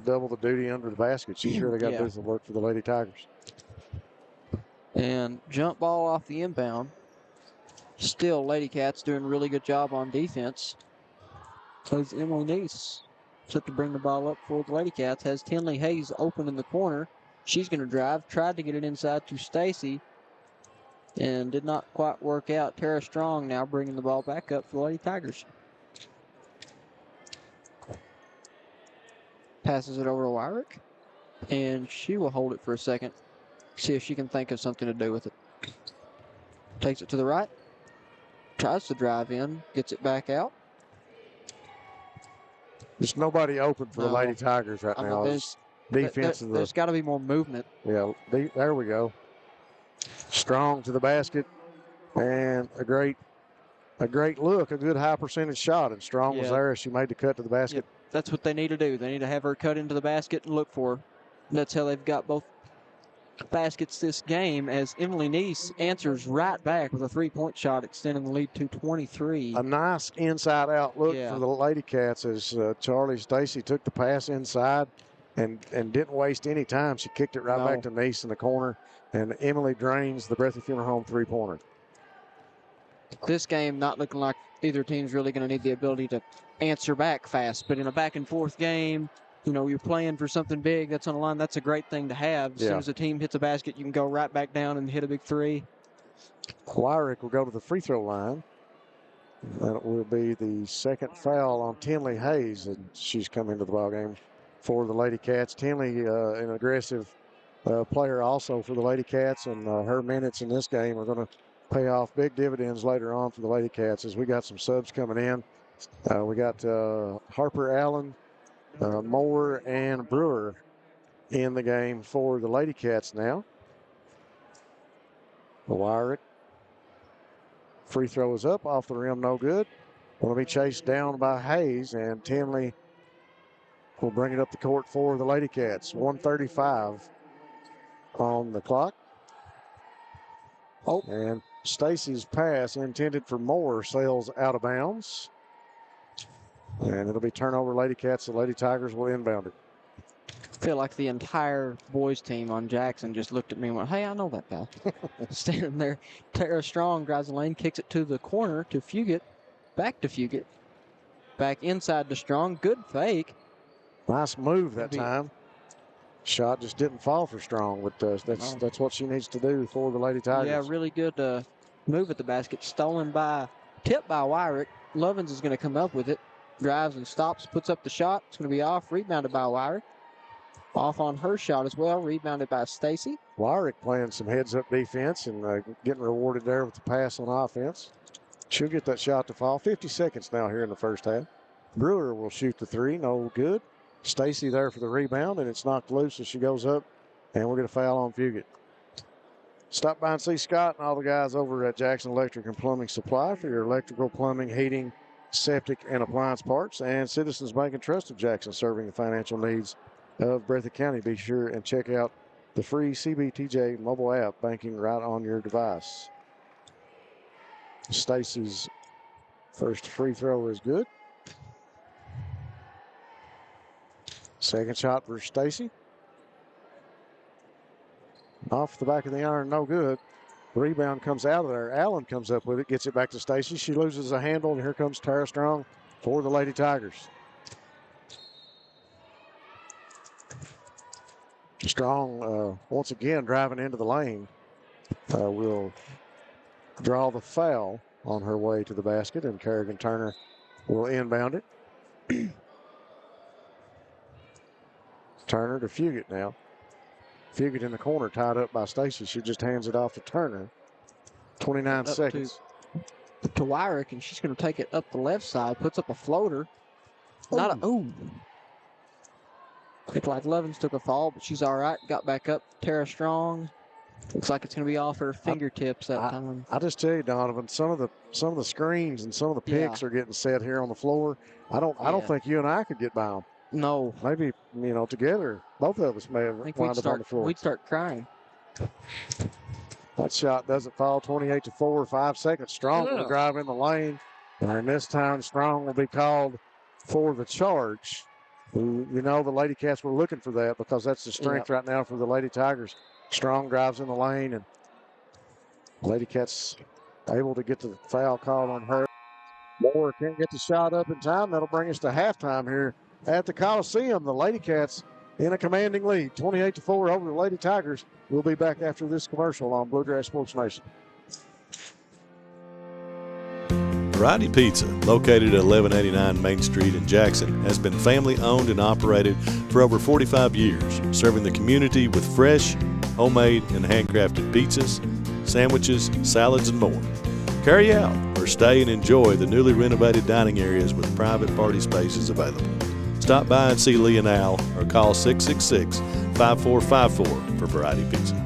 double the duty under the basket. She's really got to do some work for the Lady Tigers. And jump ball off the inbound. Still, Lady Cats doing a really good job on defense. Plays Emily Neese set to bring the ball up for the Lady Cats. Has Tinley Hayes open in the corner. She's going to drive. Tried to get it inside to Stacy. And did not quite work out. Tara Strong now bringing the ball back up for the Lady Tigers. Passes it over to Wyrick. And she will hold it for a second. See if she can think of something to do with it. Takes it to the right. Tries to drive in. Gets it back out. There's nobody open for the Lady Tigers right now. There's got to be more movement. Yeah, there we go. Strong to the basket. And a great look, a good high percentage shot. And Strong was there as she made the cut to the basket. Yep. That's what they need to do. They need to have her cut into the basket and look for her. That's how they've got both baskets this game, as Emily Neese answers right back with a three-point shot, extending the lead to 23. A nice inside-out look for the Lady Cats as Charlie Stacy took the pass inside and didn't waste any time. She kicked it right back to Neese in the corner, and Emily drains the Breathitt Funeral Home three-pointer. This game not looking like either team's really going to need the ability to answer back fast, but in a back-and-forth game, you're playing for something big that's on the line. That's a great thing to have. As soon as the team hits a basket, you can go right back down and hit a big three. Wyrick will go to the free throw line. That will be the second foul on Tinley Hayes, and she's come into the ballgame for the Lady Cats. Tinley, an aggressive player also for the Lady Cats, and her minutes in this game are going to pay off big dividends later on for the Lady Cats as we got some subs coming in. We got Harper Allen, Moore, and Brewer in the game for the Lady Cats now. Wyrick. Free throw is up off the rim, no good. Will be chased down by Hayes, and Tinley will bring it up the court for the Lady Cats. 1:35 on the clock. And Stacy's pass intended for Moore sails out of bounds. And it'll be turnover Lady Cats. The Lady Tigers will inbound it. I feel like the entire boys team on Jackson just looked at me and went, hey, I know that guy. Standing there. Tara Strong drives the lane, kicks it to the corner to Fugit. Back to Fugit. Back inside to Strong. Good fake. Nice move that time. Shot just didn't fall for Strong, but that's what she needs to do for the Lady Tigers. Yeah, really good move at the basket. Tipped by Wyrick. Lovins is going to come up with it. Drives and stops, puts up the shot. It's going to be off. Rebounded by Wyrick. Off on her shot as well. Rebounded by Stacy. Wyrick playing some heads-up defense and getting rewarded there with the pass on offense. She'll get that shot to fall. 50 seconds now here in the first half. Brewer will shoot the three. No good. Stacy there for the rebound, and it's knocked loose as she goes up, and we'll get a foul on Fugit. Stop by and see Scott and all the guys over at Jackson Electric and Plumbing Supply for your electrical, plumbing, heating, septic, and appliance parts. And Citizens Bank and Trust of Jackson, serving the financial needs of Breathitt County. Be sure and check out the free CBTJ mobile app, banking right on your device. Stacy's First free throw is good. Second shot for Stacy. Off the back of the iron, no good. Rebound comes out of there. Allen comes up with it, gets it back to Stacy. She loses a handle, and here comes Tara Strong for the Lady Tigers. Strong, once again, driving into the lane, will draw the foul on her way to the basket, and Kerrigan Turner will inbound it. Turner to Fugit now. Fugit in the corner, tied up by Stacy. She just hands it off to Turner. 29 Up seconds. To Wyrick, and she's going to take it up the left side, puts up a floater. Looked like Levins took a fall, but she's all right. Got back up. Tara Strong. Looks like it's going to be off her fingertips that time. I just tell you, Donovan, some of the screens and some of the picks are getting set here on the floor. I don't think you and I could get by them. No. Maybe, together, both of us may have wound up on the floor. We'd start crying. That shot doesn't fall. 28-4, 5 seconds. Strong will drive in the lane. And this time, Strong will be called for the charge. The Lady Cats were looking for that because that's the strength right now for the Lady Tigers. Strong drives in the lane, and Lady Cats able to get the foul call on her. Moore can't get the shot up in time. That'll bring us to halftime here at the Coliseum. The Lady Cats in a commanding lead, 28-4 over the Lady Tigers. We'll be back after this commercial on Bluegrass Sports Nation. Variety Pizza, located at 1189 Main Street in Jackson, has been family owned and operated for over 45 years, serving the community with fresh, homemade, and handcrafted pizzas, sandwiches, salads, and more. Carry out or stay and enjoy the newly renovated dining areas with private party spaces available. Stop by and see Lee and Al or call 666-5454 for Variety Pizza.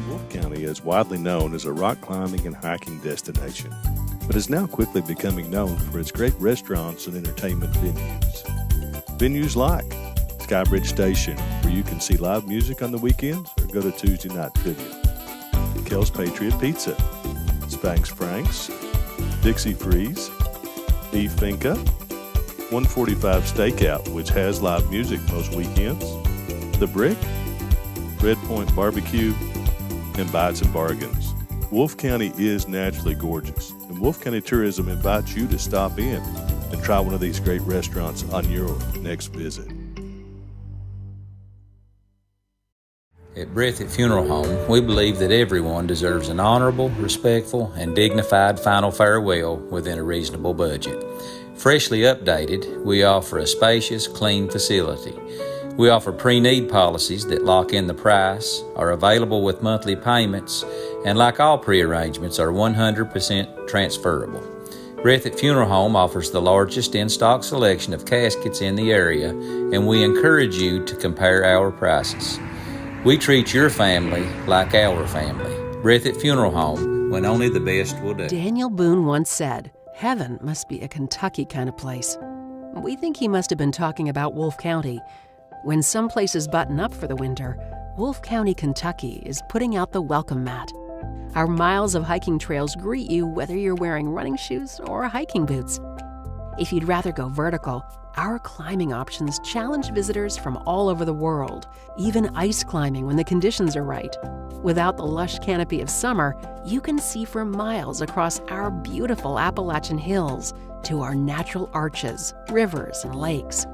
Wolfe County is widely known as a rock climbing and hiking destination, but is now quickly becoming known for its great restaurants and entertainment venues. Venues like Skybridge Station, where you can see live music on the weekends or go to Tuesday night trivia. Kel's Patriot Pizza, Spanx Frank's, Dixie Freeze, Beef Finca, 145 Stakeout, which has live music most weekends, The Brick, Red Point Barbecue, and Bites and Bargains. Wolfe County is naturally gorgeous, and Wolfe County Tourism invites you to stop in and try one of these great restaurants on your next visit. At Breathitt Funeral Home, we believe that everyone deserves an honorable, respectful, and dignified final farewell within a reasonable budget. Freshly updated, we offer a spacious, clean facility. We offer pre-need policies that lock in the price, are available with monthly payments, and like all pre-arrangements, are 100% transferable. Breathitt Funeral Home offers the largest in-stock selection of caskets in the area, and we encourage you to compare our prices. We treat your family like our family. Breathitt Funeral Home, when only the best will do. Daniel Boone once said, "Heaven must be a Kentucky kind of place." We think he must have been talking about Wolfe County. When some places button up for the winter, Wolfe County, Kentucky is putting out the welcome mat. Our miles of hiking trails greet you whether you're wearing running shoes or hiking boots. If you'd rather go vertical, our climbing options challenge visitors from all over the world, even ice climbing when the conditions are right. Without the lush canopy of summer, you can see for miles across our beautiful Appalachian hills to our natural arches, rivers, and lakes.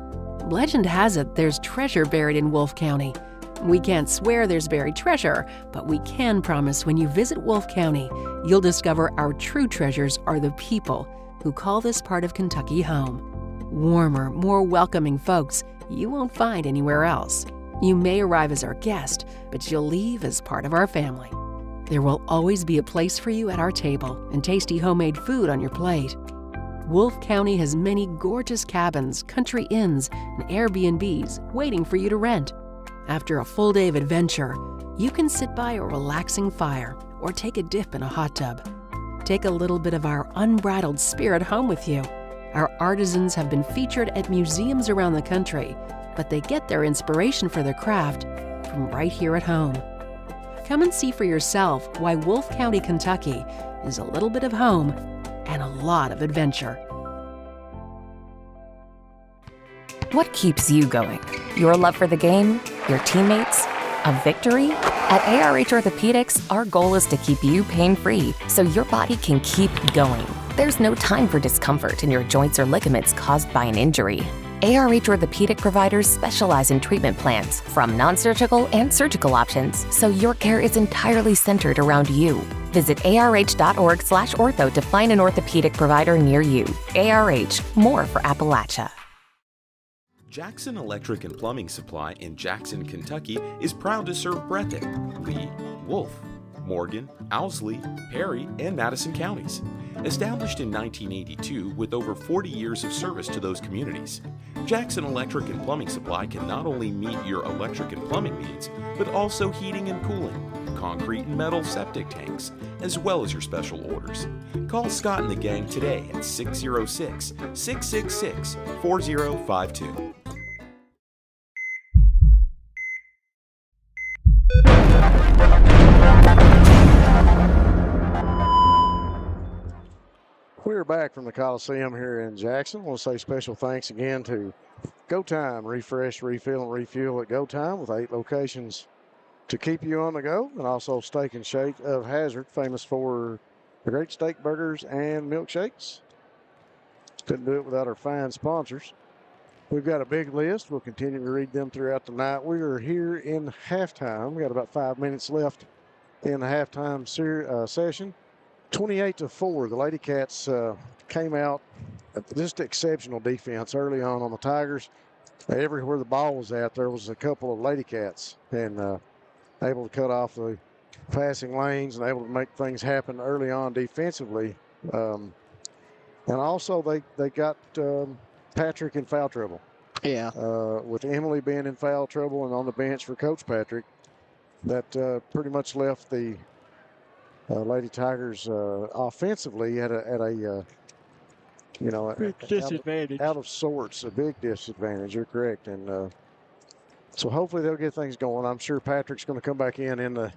Legend has it there's treasure buried in Wolfe County. We can't swear there's buried treasure, but we can promise when you visit Wolfe County, you'll discover our true treasures are the people who call this part of Kentucky home. Warmer, more welcoming folks you won't find anywhere else. You may arrive as our guest, but you'll leave as part of our family. There will always be a place for you at our table and tasty homemade food on your plate. Wolfe County has many gorgeous cabins, country inns, and Airbnbs waiting for you to rent. After a full day of adventure, you can sit by a relaxing fire or take a dip in a hot tub. Take a little bit of our unbridled spirit home with you. Our artisans have been featured at museums around the country, but they get their inspiration for their craft from right here at home. Come and see for yourself why Wolfe County, Kentucky is a little bit of home and a lot of adventure. What keeps you going? Your love for the game? Your teammates? A victory? At ARH Orthopedics, our goal is to keep you pain-free so your body can keep going. There's no time for discomfort in your joints or ligaments caused by an injury. ARH Orthopedic providers specialize in treatment plans from non-surgical and surgical options, so your care is entirely centered around you. Visit arh.org/ortho to find an orthopedic provider near you. ARH, more for Appalachia. Jackson Electric and Plumbing Supply in Jackson, Kentucky is proud to serve Breathitt, Lee, Wolf, Morgan, Owsley, Perry, and Madison counties. Established in 1982 with over 40 years of service to those communities, Jackson Electric and Plumbing Supply can not only meet your electric and plumbing needs, but also heating and cooling, concrete and metal septic tanks, as well as your special orders. Call Scott and the gang today at 606-666-4052. We're back from the Coliseum here in Jackson. I want to say special thanks again to Go Time, refresh, refill, and refuel at Go Time with 8 locations to keep you on the go, and also Steak and Shake of Hazard, famous for the great steak burgers and milkshakes. Couldn't do it without our fine sponsors. We've got a big list. We'll continue to read them throughout the night. We are here in halftime. We got about 5 minutes left in the halftime session. 28-4, the Lady Cats came out, just exceptional defense early on the Tigers. Everywhere the ball was at, there was a couple of Lady Cats, and able to cut off the passing lanes and able to make things happen early on defensively. And also they got Patrick in foul trouble. Yeah. With Emily being in foul trouble and on the bench for Coach Patrick, that pretty much left the Lady Tigers offensively at a disadvantage. Out of sorts, a big disadvantage. You're correct, and so hopefully they'll get things going. I'm sure Patrick's going to come back in the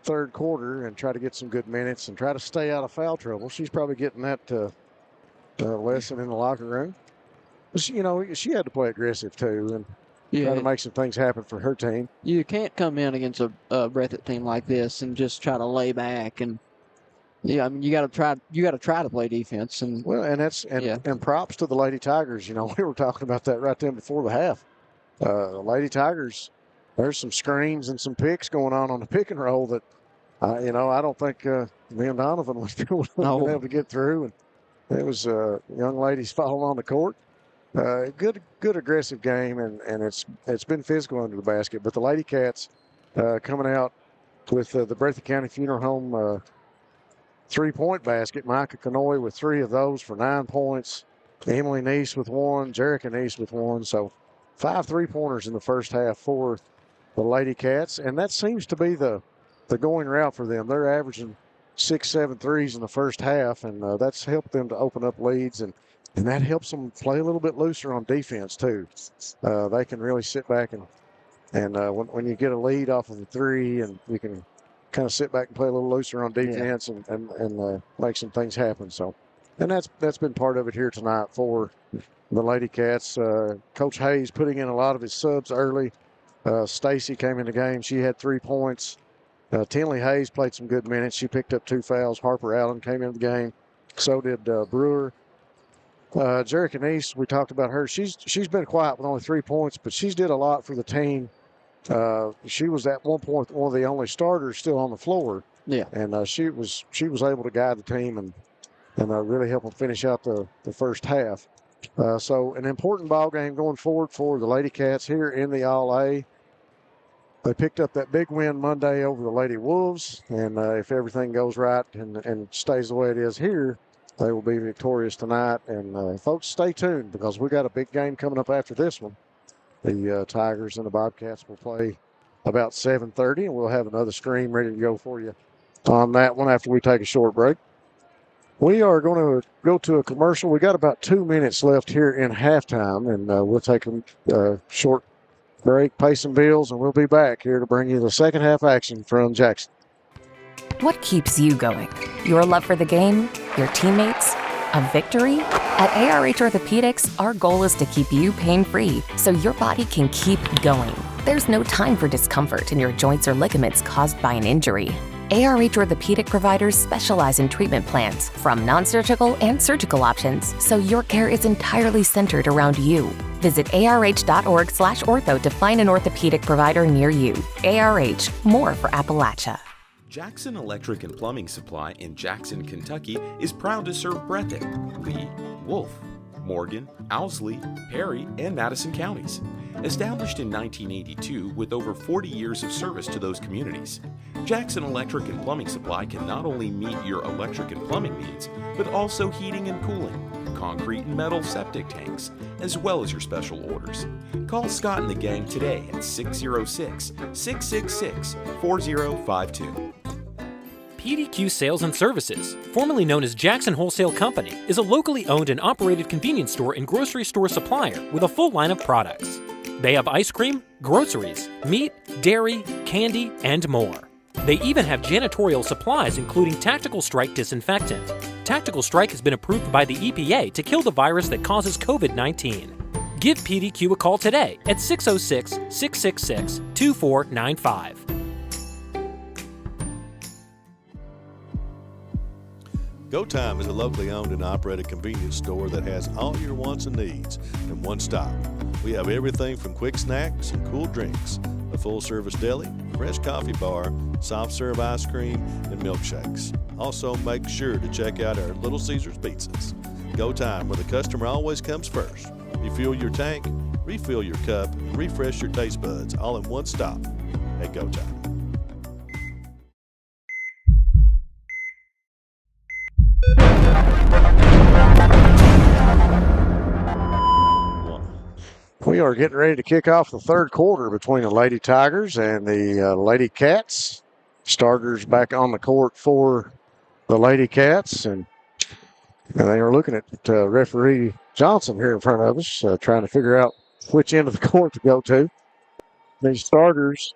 third quarter and try to get some good minutes and try to stay out of foul trouble. She's probably getting that lesson in the locker room. She had to play aggressive too and try to make some things happen for her team. You can't come in against a Breathitt team like this and just try to lay back and. Yeah, I mean you got to try to play defense and and props to the Lady Tigers. We were talking about that right then before the half. The Lady Tigers, there's some screens and some picks going on the pick and roll that I don't think me and Donovan was able to get through, and it was young ladies falling on the court. Good aggressive game, and it's been physical under the basket. But the Lady Cats coming out with the Breathitt County Funeral Home 3-point basket. Micah Canoy with 3 of those for 9 points. Emily Neese with 1. Jerica Neese with 1. So 5 3-pointers in the first half for the Lady Cats, and that seems to be the going route for them. They're averaging 6-7 threes in the first half, and that's helped them to open up leads, and that helps them play a little bit looser on defense too. They can really sit back and when you get a lead off of the 3, and you can kind of sit back and play a little looser on defense and make some things happen. So, and that's been part of it here tonight for the Lady Cats. Coach Hayes putting in a lot of his subs early. Stacy came in the game. She had 3 points. Tinley Hayes played some good minutes. She picked up 2 fouls. Harper Allen came into the game. So did Brewer. Jerica Neese, we talked about her. She's been quiet with only 3 points, but she's did a lot for the team. She was at one point one of the only starters still on the floor. Yeah. And she was able to guide the team and really help them finish out the first half. So an important ball game going forward for the Lady Cats here in the All-A. They picked up that big win Monday over the Lady Wolves, and if everything goes right and stays the way it is here, they will be victorious tonight. And folks, stay tuned because we got a big game coming up after this one. The Tigers and the Bobcats will play about 7:30, and we'll have another stream ready to go for you on that one after we take a short break. We are going to go to a commercial. We got about 2 minutes left here in halftime, and we'll take a short break, pay some bills, and we'll be back here to bring you the second half action from Jackson. What keeps you going? Your love for the game? Your teammates? A victory? At ARH Orthopedics, our goal is to keep you pain-free so your body can keep going. There's no time for discomfort in your joints or ligaments caused by an injury. ARH Orthopedic providers specialize in treatment plans from non-surgical and surgical options, so your care is entirely centered around you. Visit arh.org/ortho to find an orthopedic provider near you. ARH, more for Appalachia. Jackson Electric and Plumbing Supply in Jackson, Kentucky is proud to serve Breathitt, Lee, Wolf, Morgan, Owsley, Perry, and Madison counties. Established in 1982 with over 40 years of service to those communities, Jackson Electric and Plumbing Supply can not only meet your electric and plumbing needs, but also heating and cooling, concrete and metal septic tanks, as well as your special orders. Call Scott and the gang today at 606-666-4052. PDQ Sales and Services, formerly known as Jackson Wholesale Company, is a locally owned and operated convenience store and grocery store supplier with a full line of products. They have ice cream, groceries, meat, dairy, candy, and more. They even have janitorial supplies including Tactical Strike disinfectant. Tactical Strike has been approved by the EPA to kill the virus that causes COVID-19. Give PDQ a call today at 606-666-2495. Go Time is a locally owned and operated convenience store that has all your wants and needs in one stop. We have everything from quick snacks and cool drinks, a full-service deli, fresh coffee bar, soft-serve ice cream, and milkshakes. Also, make sure to check out our Little Caesars pizzas. Go Time, where the customer always comes first. Refuel your tank, refill your cup, and refresh your taste buds all in one stop at Go Time. We are getting ready to kick off the third quarter between the Lady Tigers and the Lady Cats. Starters back on the court for the Lady Cats, and they are looking at referee Johnson here in front of us, trying to figure out which end of the court to go to. The starters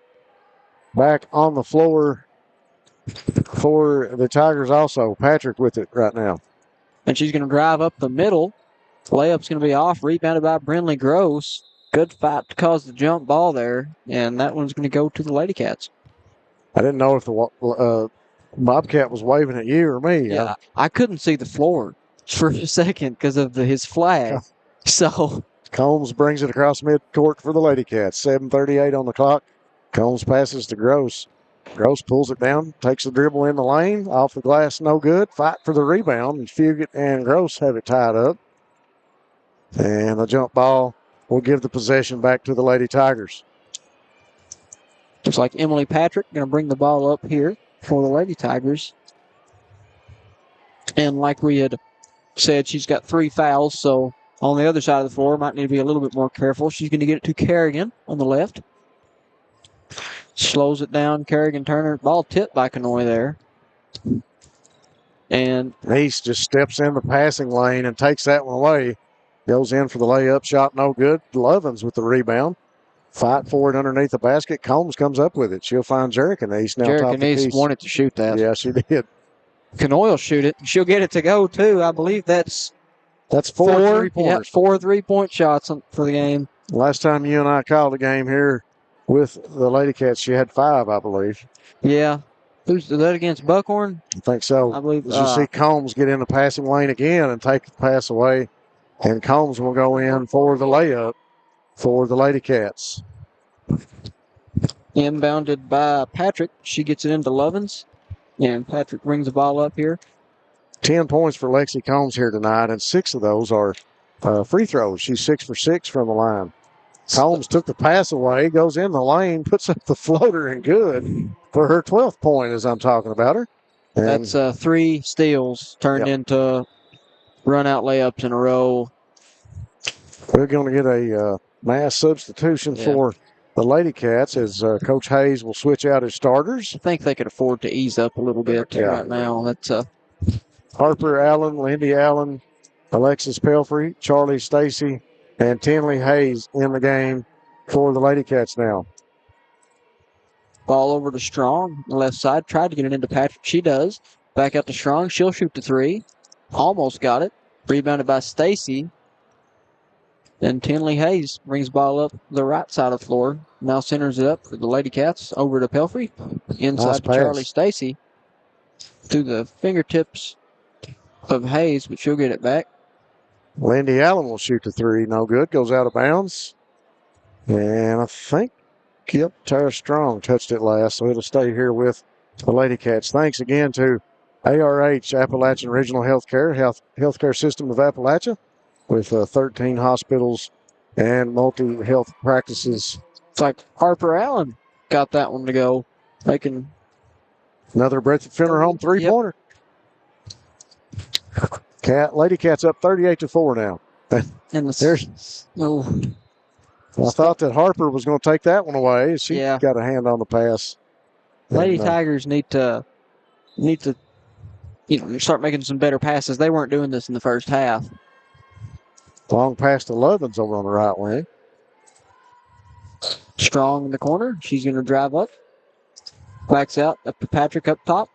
back on the floor for the Tigers also. Patrick with it right now. And she's going to drive up the middle. Layup's going to be off, rebounded by Brinley Gross. Good fight to cause the jump ball there, and that one's going to go to the Lady Cats. I didn't know if the Bobcat was waving at you or me. Yeah, I couldn't see the floor for a second because of his flag. So Combs brings it across midcourt for the Lady Cats. 7:38 on the clock. Combs passes to Gross. Gross pulls it down, takes the dribble in the lane, off the glass, no good. Fight for the rebound, and Fugit and Gross have it tied up. And the jump ball will give the possession back to the Lady Tigers. Looks like Emily Patrick going to bring the ball up here for the Lady Tigers. And like we had said, she's got 3 fouls, so on the other side of the floor, might need to be a little bit more careful. She's going to get it to Kerrigan on the left. Slows it down, Kerrigan Turner. Ball tipped by Kanoy there. And East just steps in the passing lane and takes that one away. Goes in for the layup, shot no good. Lovins with the rebound. Fight for it underneath the basket. Combs comes up with it. She'll find Jerrican East now. Jerrican East wanted to shoot that. Yeah, she did. Kanoy will shoot it. She'll get it to go, too. I believe that's 4 3-pointers. Yeah, 4 3-point shots for the game. Last time you and I called a game here with the Lady Cats, she had 5, I believe. Yeah. Who's that against Buckhorn? I think so. I believe. You see Combs get in the passing lane again and take the pass away. And Combs will go in for the layup for the Lady Cats. Inbounded by Patrick. She gets it into Lovins. And Patrick brings the ball up here. 10 points for Lexi Combs here tonight, and 6 of those are free throws. She's 6 for 6 from the line. Combs took the pass away, goes in the lane, puts up the floater, and good for her 12th point as I'm talking about her. And that's 3 steals turned into run-out layups in a row. We're going to get a mass substitution for the Lady Cats as Coach Hayes will switch out his starters. I think they could afford to ease up a little bit right now. That's Harper Allen, Lindy Allen, Alexis Pelfrey, Charlie Stacy, and Tinley Hayes in the game for the Lady Cats now. Ball over to Strong, the left side. Tried to get it into Patrick. She does. Back out to Strong. She'll shoot the 3. Almost got it. Rebounded by Stacy. Then Tinley Hayes brings the ball up the right side of the floor. Now centers it up for the Lady Cats over to Pelfrey. Inside Nice to pass. Charlie Stacy. Through the fingertips of Hayes, but she'll get it back. Lindy Allen will shoot the three. No good. Goes out of bounds. And I think, yep, Tara Strong touched it last, so it'll stay here with the Lady Cats. Thanks again to ARH, Appalachian Regional Healthcare System of Appalachia, with 13 hospitals and multi-health practices. It's like Harper Allen got that one to go. Making another Breathitt Funeral Home three-pointer. Lady Cats up 38-4 now. And I thought that Harper was going to take that one away. She got a hand on the pass. Lady Tigers need to start making some better passes. They weren't doing this in the first half. Long pass to Lovins over on the right wing. Strong in the corner. She's going to drive up. Backs out up to Patrick up top.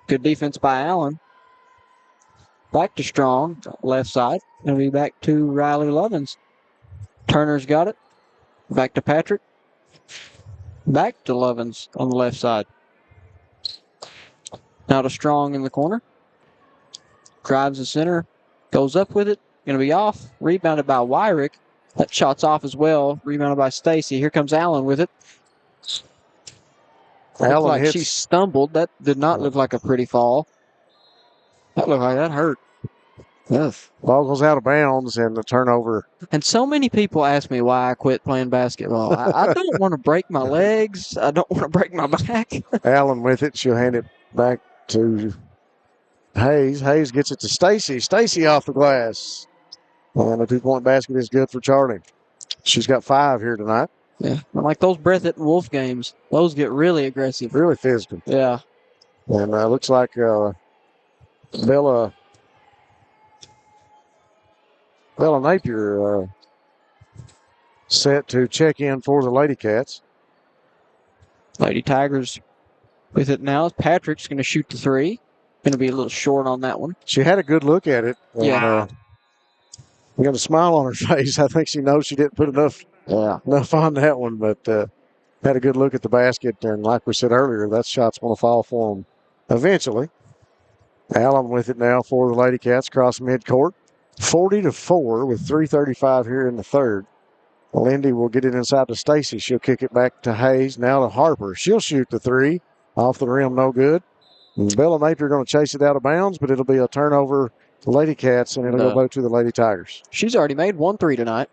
Good defense by Allen. Back to Strong, left side. Going to be back to Riley Lovins. Turner's got it. Back to Patrick. Back to Lovins on the left side. Now to Strong in the corner. Drives the center. Goes up with it. Going to be off. Rebounded by Wyrick. That shot's off as well. Rebounded by Stacy. Here comes Allen with it. Looked like she stumbled. That did not look like a pretty fall. That looked like that hurt. Yes. Ball goes out of bounds and the turnover. And so many people ask me why I quit playing basketball. I don't want to break my legs. I don't want to break my back. Allen with it. She'll hand it back to Hayes. Hayes gets it to Stacy. Stacy off the glass. And a 2-point basket is good for Charlie. She's got 5 here tonight. Yeah. Like those Breathitt and Wolf games, those get really aggressive. Really physical. Yeah. And looks like Bella Napier set to check in for the Lady Cats. Lady Tigers with it now. Patrick's going to shoot the three. Going to be a little short on that one. She had a good look at it. Yeah. We got a smile on her face. I think she knows she didn't put enough on that one, but had a good look at the basket. And like we said earlier, that shot's going to fall for them eventually. Allen with it now for the Lady Cats across midcourt. 40-4 with 3:35 here in the third. Lindy will get it inside to Stacy. She'll kick it back to Hayes. Now to Harper. She'll shoot the three. Off the rim, no good. And Bella Napier going to chase it out of bounds, but it'll be a turnover to Lady Cats, and it'll go to the Lady Tigers. She's already made 1 3 tonight,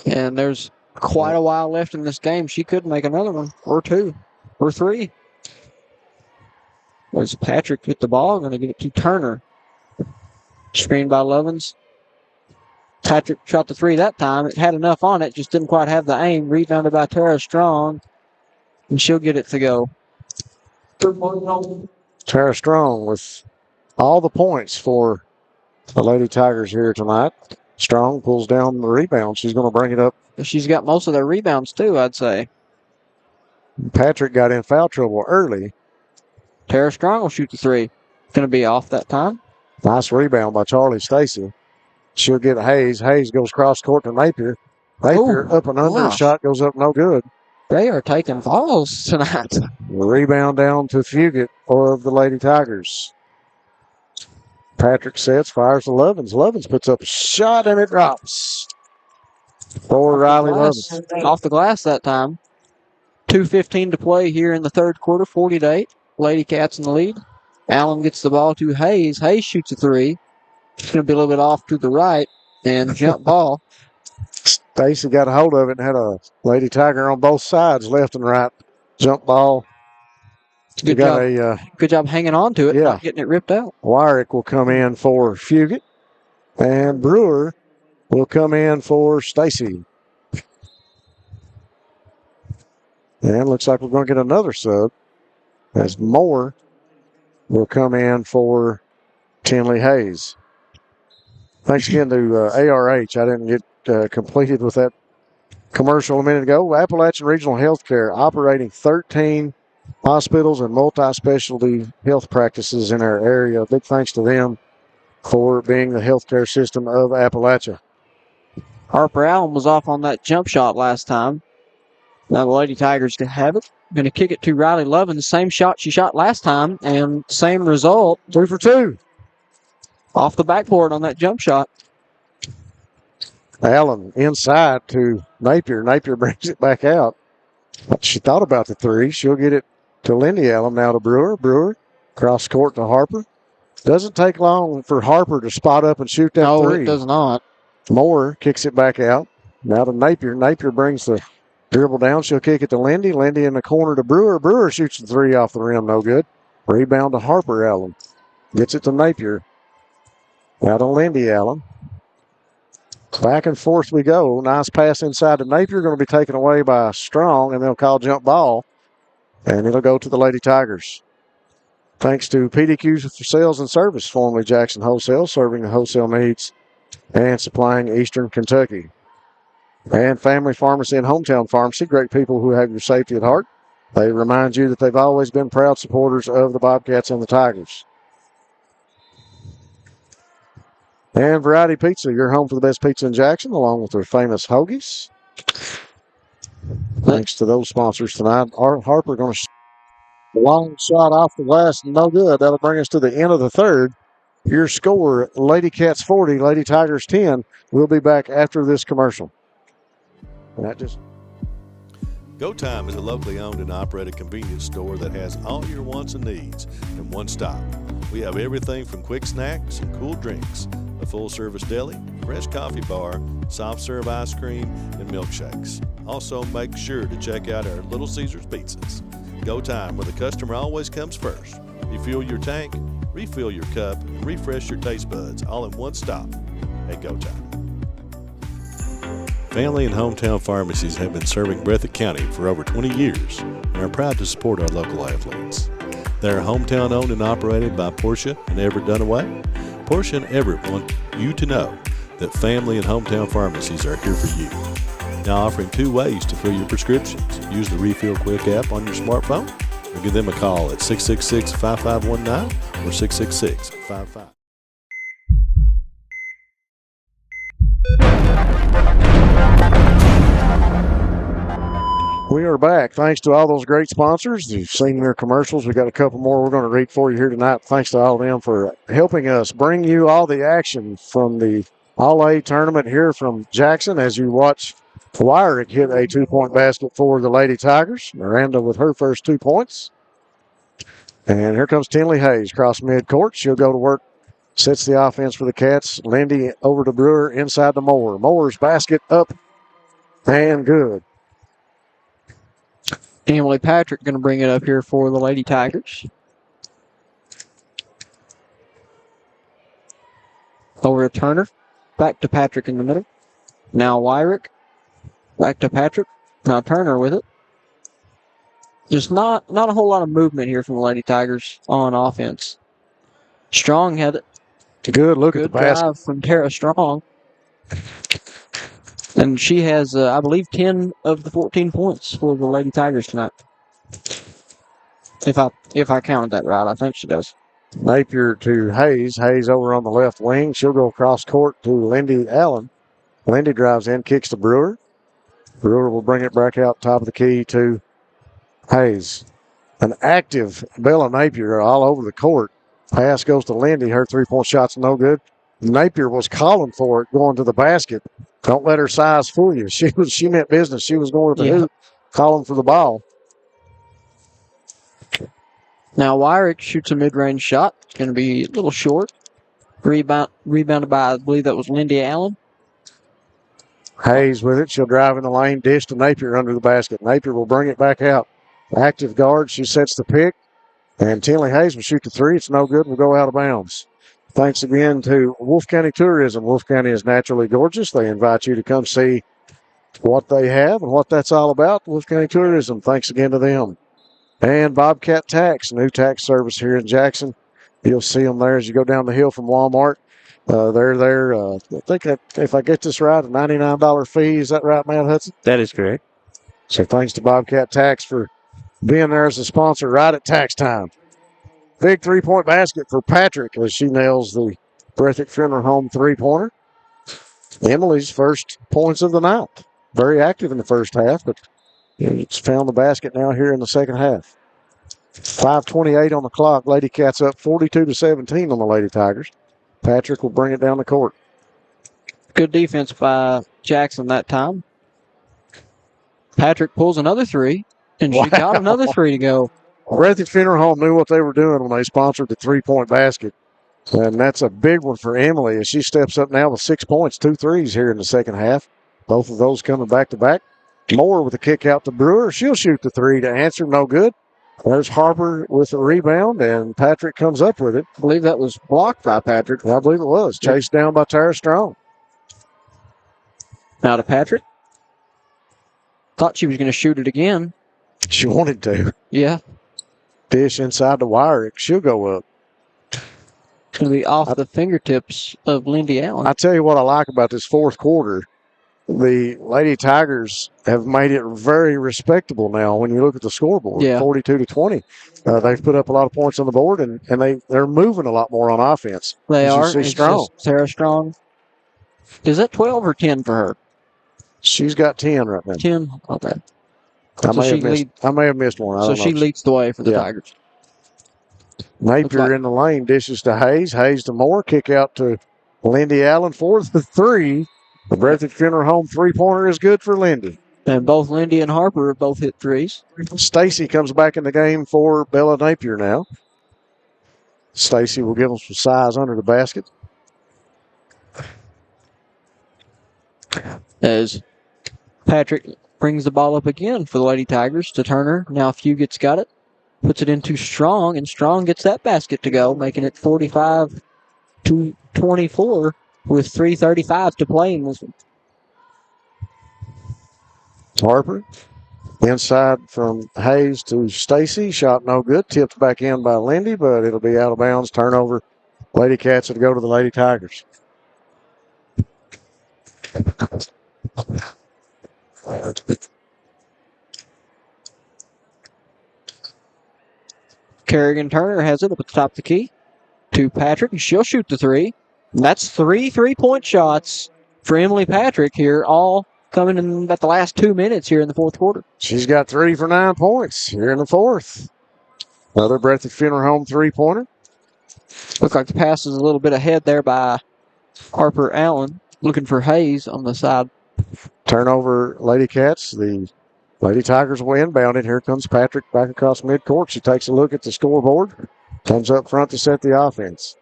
and there's quite a while left in this game. She could make another one, or 2, or 3. There's Patrick with the ball. Going to get it to Turner. Screened by Lovins. Patrick shot the 3 that time. It had enough on it, just didn't quite have the aim. Rebounded by Tara Strong, and she'll get it to go. Tara Strong with all the points for the Lady Tigers here tonight. Strong pulls down the rebound. She's going to bring it up. She's got most of their rebounds, too, I'd say. Patrick got in foul trouble early. Tara Strong will shoot the 3. Going to be off that time. Nice rebound by Charlie Stacy. She'll get Hayes. Hayes goes cross court to Napier. Napier up and under. Shot goes up no good. They are taking falls tonight. Rebound down to Fugit of the Lady Tigers. Patrick sets, fires to Lovins. Lovins puts up a shot and it drops. For Riley Lovins. Off the glass that time. 2:15 to play here in the third quarter, 40-8. Lady Cats in the lead. Allen gets the ball to Hayes. Hayes shoots a 3. It's going to be a little bit off to the right. And jump ball. Stacy got a hold of it and had a Lady Tiger on both sides, left and right. Jump ball. Good job. Good job hanging on to it, not getting it ripped out. Wyrick will come in for Fugit. And Brewer will come in for Stacy. And looks like we're going to get another sub as Moore will come in for Tinley Hayes. Thanks again to ARH. I didn't get completed with that commercial a minute ago. Appalachian Regional Healthcare operating 13 hospitals and multi-specialty health practices in our area. Big thanks to them for being the healthcare system of Appalachia. Harper Allen was off on that jump shot last time. Now the Lady Tigers can have it. Going to kick it to Riley Lovin, the same shot she shot last time, and same result. 2 for 2. Off the backboard on that jump shot. Allen inside to Napier. Napier brings it back out. She thought about the 3. She'll get it to Lindy Allen, now to Brewer. Brewer cross court to Harper. Doesn't take long for Harper to spot up and shoot that 3. No, it does not. Moore kicks it back out. Now to Napier. Napier brings the dribble down. She'll kick it to Lindy. Lindy in the corner to Brewer. Brewer shoots the 3 off the rim. No good. Rebound to Harper Allen. Gets it to Napier. Now to Lindy Allen. Back and forth we go. Nice pass inside to Napier. Going to be taken away by Strong, and they'll call jump ball. And it'll go to the Lady Tigers. Thanks to PDQ's for Sales and Service, formerly Jackson Wholesale, serving the wholesale needs and supplying Eastern Kentucky. And Family Pharmacy and Hometown Pharmacy, great people who have your safety at heart. They remind you that they've always been proud supporters of the Bobcats and the Tigers. And Variety Pizza, your home for the best pizza in Jackson, along with their famous hoagies. Thanks to those sponsors tonight. Harper going to long shot off the glass, no good. That'll bring us to the end of the third. Your score, Lady Cats 40, Lady Tigers 10. We'll be back after this commercial. Go Time is a locally owned and operated convenience store that has all your wants and needs in one stop. We have everything from quick snacks and cool drinks, a full-service deli, fresh coffee bar, soft-serve ice cream, and milkshakes. Also, make sure to check out our Little Caesars pizzas. Go Time, where the customer always comes first. Refuel your tank, refill your cup, and refresh your taste buds all in one stop at Go Time. Family and hometown pharmacies have been serving Breathitt County for over 20 years and are proud to support our local athletes. They are hometown owned and operated by Portia and Everett Dunaway. Portia and Everett want you to know that family and hometown pharmacies are here for you. Now offering 2 ways to fill your prescriptions. Use the Refill Quick app on your smartphone or give them a call at 666-5519 or 666-55. We are back. Thanks to all those great sponsors. You've seen their commercials. We got a couple more we're going to read for you here tonight. Thanks to all of them for helping us bring you all the action from the All-A tournament here from Jackson as you watch Wyrick hit a 2-point basket for the Lady Tigers. Miranda with her first 2 points. And here comes Tinley Hayes across midcourt. She'll go to work, sets the offense for the Cats. Lindy over to Brewer, inside to Moore. Moore's basket up and good. Emily Patrick going to bring it up here for the Lady Tigers. Over to Turner. Back to Patrick in the middle. Now Wyrick. Back to Patrick. Now Turner with it. Just not a whole lot of movement here from the Lady Tigers on offense. Strong had it. Good look at the basket. Drive from Tara Strong. And she has, I believe, 10 of the 14 points for the Lady Tigers tonight. If I counted that right, I think she does. Napier to Hayes. Hayes over on the left wing. She'll go across court to Lindy Allen. Lindy drives in, kicks to Brewer. Brewer will bring it back out top of the key to Hayes. An active Bella Napier all over the court. Pass goes to Lindy. Her 3-point shot's no good. Napier was calling for it going to the basket. Don't let her size fool you. She meant business. She was going to the hoop, calling for the ball. Now Wyrick shoots a mid-range shot. It's going to be a little short. Rebounded by, I believe that was Lindy Allen. Hayes with it. She'll drive in the lane, dish to Napier under the basket. Napier will bring it back out. Active guard. She sets the pick. And Tinley Hayes will shoot the 3. It's no good. Will go out of bounds. Thanks again to Wolf County Tourism. Wolf County is naturally gorgeous. They invite you to come see what they have and what that's all about. Wolf County Tourism. Thanks again to them. And Bobcat Tax, new tax service here in Jackson. You'll see them there as you go down the hill from Walmart. They're there. I think if I get this right, a $99 fee. Is that right, Matt Hudson? That is correct. So thanks to Bobcat Tax for being there as a sponsor right at tax time. Big 3-point basket for Patrick as she nails the Breathitt Funeral Home three-pointer. Emily's first points of the night. Very active in the first half, but it's found the basket now here in the second half. 5:28 on the clock. Lady Cats up 42-17 on the Lady Tigers. Patrick will bring it down the court. Good defense by Jackson that time. Patrick pulls another three, and she got another three to go. Breathitt Funeral Home knew what they were doing when they sponsored the three-point basket. And that's a big one for Emily as she steps up now with 6 points, 2 threes here in the second half. Both of those coming back-to-back. Moore with a kick out to Brewer. She'll shoot the three to answer. No good. There's Harper with the rebound, and Patrick comes up with it. I believe that was blocked by Patrick. I believe it was. Chased down by Tara Strong. Now to Patrick. Thought she was going to shoot it again. She wanted to. Yeah. Dish inside the wire. She'll go up. It's going to be off the fingertips of Lindy Allen. I tell you what I like about this fourth quarter. The Lady Tigers have made it very respectable now when you look at the scoreboard. Yeah. 42-20. They've put up a lot of points on the board, and they're moving a lot more on offense. They are. You see Strong. Sarah Strong. Is that 12 or 10 for her? She's got 10 right now. 10? Okay. I may have missed one. So she leads the way for the Tigers. Napier in the lane, dishes to Hayes. Hayes to Moore. Kick out to Lindy Allen for the three. The Breathitt Funeral Home three-pointer is good for Lindy. And both Lindy and Harper have both hit threes. Stacy comes back in the game for Bella Napier now. Stacy will give them some size under the basket. As Patrick brings the ball up again for the Lady Tigers to Turner. Now Fugit's got it. Puts it into Strong, and Strong gets that basket to go, making it 45-24 with 3:35 to play in this one. Harper inside from Hayes to Stacy. Shot no good. Tipped back in by Lindy, but it'll be out of bounds. Turnover. Lady Cats will go to the Lady Tigers. Kerrigan Turner has it up at the top of the key to Patrick, and she'll shoot the three. And that's 3 3-point shots for Emily Patrick here, all coming in about the last 2 minutes here in the fourth quarter. She's got 3 for 9 points here in the fourth. Another Breathitt Funeral Home three-pointer. Looks like the pass is a little bit ahead there by Harper Allen, looking for Hayes on the side. Turnover, Lady Cats. The Lady Tigers will inbound it. Here comes Patrick back across midcourt. She takes a look at the scoreboard. Comes up front to set the offense.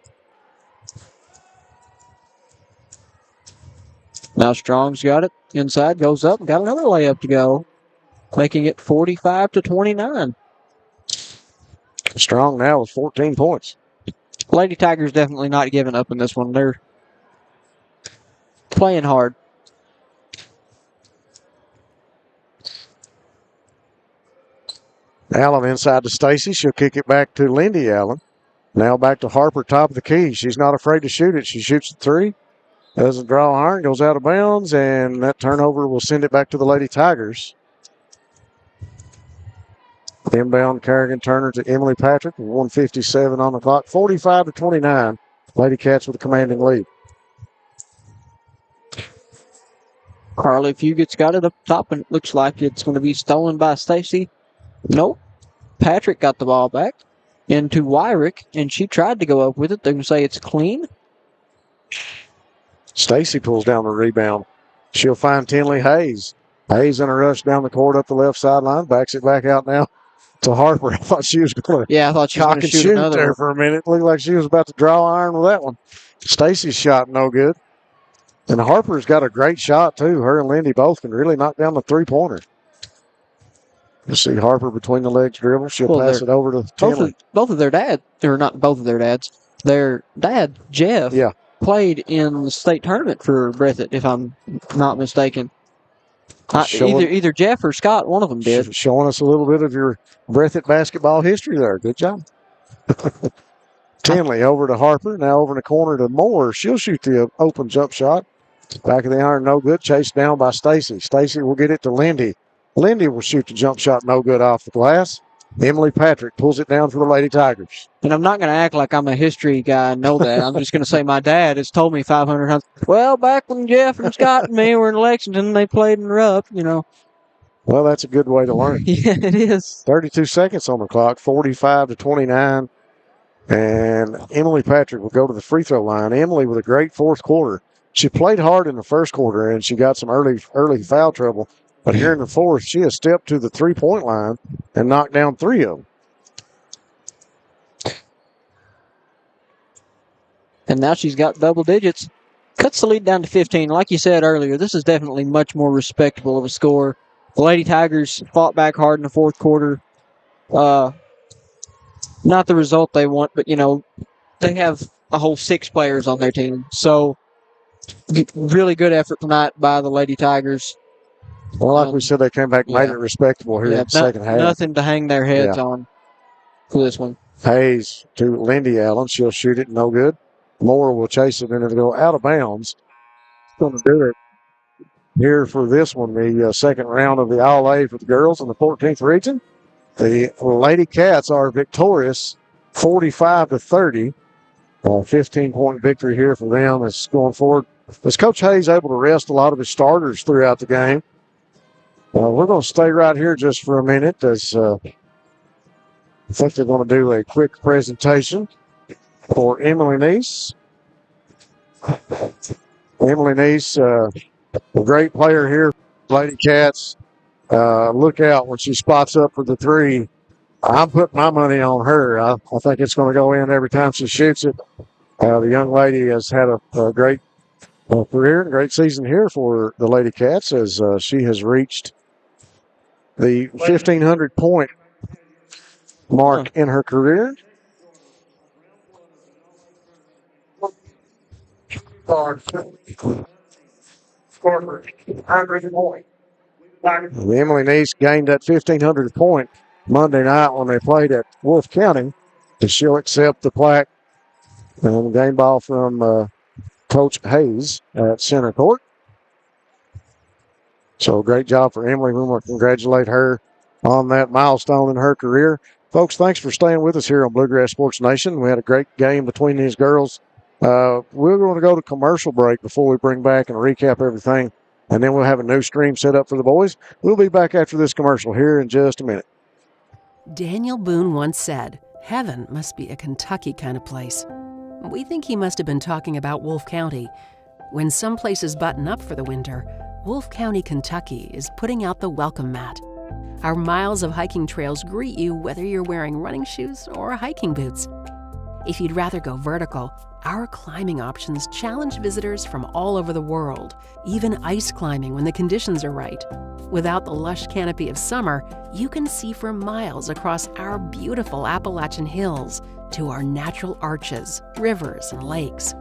Now Strong's got it. Inside, goes up, got another layup to go, making it 45-29. Strong now with 14 points. Lady Tigers definitely not giving up in this one. They're playing hard. Allen inside to Stacy. She'll kick it back to Lindy Allen. Now back to Harper, top of the key. She's not afraid to shoot it. She shoots the three. Doesn't draw iron, goes out of bounds, and that turnover will send it back to the Lady Tigers. Inbound Kerrigan Turner to Emily Patrick, 1:57 on the clock, 45-29. Lady Cats with a commanding lead. Carly Fugit's got it up top, and it looks like it's going to be stolen by Stacy. Nope. Patrick got the ball back into Wyrick, and she tried to go up with it. They're going to say it's clean. Stacy pulls down the rebound. She'll find Tinley Hayes. Hayes in a rush down the court up the left sideline. Backs it back out now to Harper. I thought she was going to I thought she was going to shoot another there one. for a minute. Looked like she was about to draw iron with that one. Stacy's shot no good. And Harper's got a great shot, too. Her and Lindy both can really knock down the three-pointer. You see Harper between the legs dribble. She'll pass it over to Tinley. Both of their dads, or not both of their dads, their dad, Jeff, played in the state tournament for Breathitt, if I'm not mistaken. Either Jeff or Scott, one of them did. Showing us a little bit of your Breathitt basketball history there. Good job. Tinley over to Harper. Now over in the corner to Moore. She'll shoot the open jump shot. Back of the iron, no good. Chased down by Stacy. Stacy will get it to Lindy. Lindy will shoot the jump shot, no good off the glass. Emily Patrick pulls it down for the Lady Tigers. And I'm not going to act like I'm a history guy and know that. I'm just going to say my dad has told me 500 times. Well, back when Jeff and Scott and me were in Lexington, they played in Rupp, Well, that's a good way to learn. Yeah, it is. 32 seconds on the clock, 45-29. And Emily Patrick will go to the free throw line. Emily with a great fourth quarter. She played hard in the first quarter, and she got some early foul trouble. But here in the fourth, she has stepped to the three-point line and knocked down 3 of them. And now she's got double digits. Cuts the lead down to 15. Like you said earlier, this is definitely much more respectable of a score. The Lady Tigers fought back hard in the fourth quarter. Not the result they want, but, they have a whole 6 players on their team. So, really good effort tonight by the Lady Tigers. Well, like we said, they came back and made it respectable here in the second half. Nothing to hang their heads on for this one. Hayes to Lindy Allen. She'll shoot it, no good. Moore will chase it, and it'll go out of bounds. Going to do it here for this one, the second round of the All-A for the girls in the 14th region. The Lady Cats are victorious, 45-30. 15-point victory here for them. It's going forward. Was Coach Hayes able to rest a lot of his starters throughout the game? We're going to stay right here just for a minute as I think they're going to do a quick presentation for Emily Neese. Emily Neese, a great player here, Lady Cats. Look out when she spots up for the three. I'm putting my money on her. I think it's going to go in every time she shoots it. The young lady has had a great career and a great season here for the Lady Cats as she has reached the 1,500-point mark in her career. Emily Neese gained that 1,500 point Monday night when they played at Wolfe County. And she'll accept the plaque and game ball from Coach Hayes at center court. So great job for Emily. We want to congratulate her on that milestone in her career. Folks, thanks for staying with us here on Bluegrass Sports Nation. We had a great game between these girls. We're going to go to commercial break before we bring back and recap everything. And then we'll have a new stream set up for the boys. We'll be back after this commercial here in just a minute. Daniel Boone once said, "Heaven must be a Kentucky kind of place." We think he must have been talking about Wolfe County. When some places button up for the winter, Wolfe County, Kentucky is putting out the welcome mat. Our miles of hiking trails greet you whether you're wearing running shoes or hiking boots. If you'd rather go vertical, our climbing options challenge visitors from all over the world, even ice climbing when the conditions are right. Without the lush canopy of summer, you can see for miles across our beautiful Appalachian hills to our natural arches, rivers, and lakes.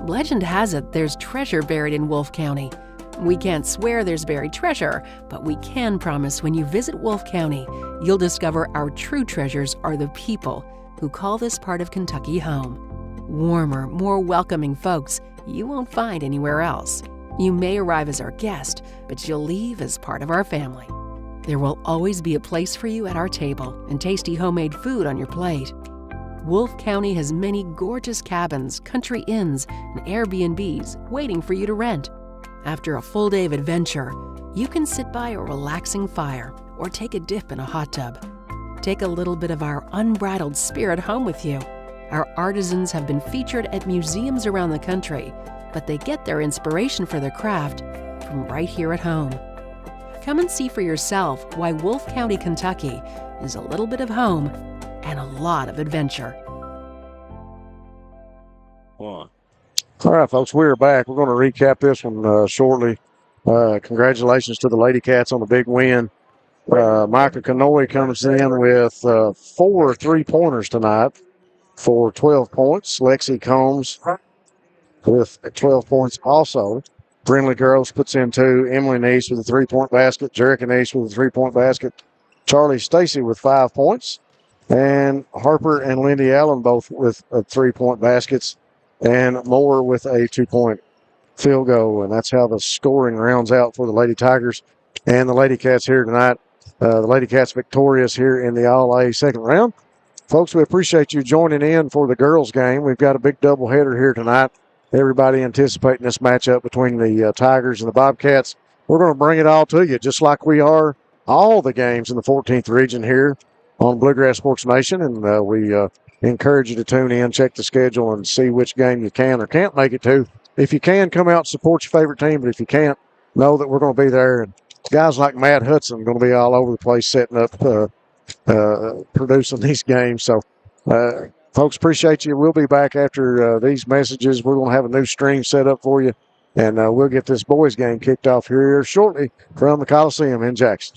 Legend has it there's treasure buried in Wolfe County. We can't swear there's buried treasure, but we can promise when you visit Wolfe County, you'll discover our true treasures are the people who call this part of Kentucky home. Warmer, more welcoming folks you won't find anywhere else. You may arrive as our guest, but you'll leave as part of our family. There will always be a place for you at our table and tasty homemade food on your plate. Wolfe County has many gorgeous cabins, country inns, and Airbnbs waiting for you to rent. After a full day of adventure, you can sit by a relaxing fire or take a dip in a hot tub. Take a little bit of our unbridled spirit home with you. Our artisans have been featured at museums around the country, but they get their inspiration for their craft from right here at home. Come and see for yourself why Wolfe County, Kentucky is a little bit of home and a lot of adventure. All right, folks, we're back. We're going to recap this one shortly. Congratulations to the Lady Cats on the big win. Micah Kanoy comes in with 4 3-pointers tonight for 12 points. Lexi Combs with 12 points also. Brinley Girls puts in 2. Emily Neese with a 3-point basket. Jerica Neese with a 3-point basket. Charlie Stacy with 5 points. And Harper and Lindy Allen both with 3-point baskets. And Moore with a 2-point field goal. And that's how the scoring rounds out for the Lady Tigers and the Lady Cats here tonight. the Lady Cats victorious here in the All-A second round. Folks, we appreciate you joining in for the girls' game. We've got a big doubleheader here tonight. Everybody anticipating this matchup between the Tigers and the Bobcats. We're going to bring it all to you, just like we are all the games in the 14th region here on Bluegrass Sports Nation. And we encourage you to tune in, check the schedule, and see which game you can or can't make it to. If you can, come out and support your favorite team. But if you can't, know that we're going to be there. And guys like Matt Hudson are going to be all over the place setting up, producing these games. So, folks, appreciate you. We'll be back after these messages. We're going to have a new stream set up for you. And we'll get this boys game kicked off here shortly from the Coliseum in Jackson.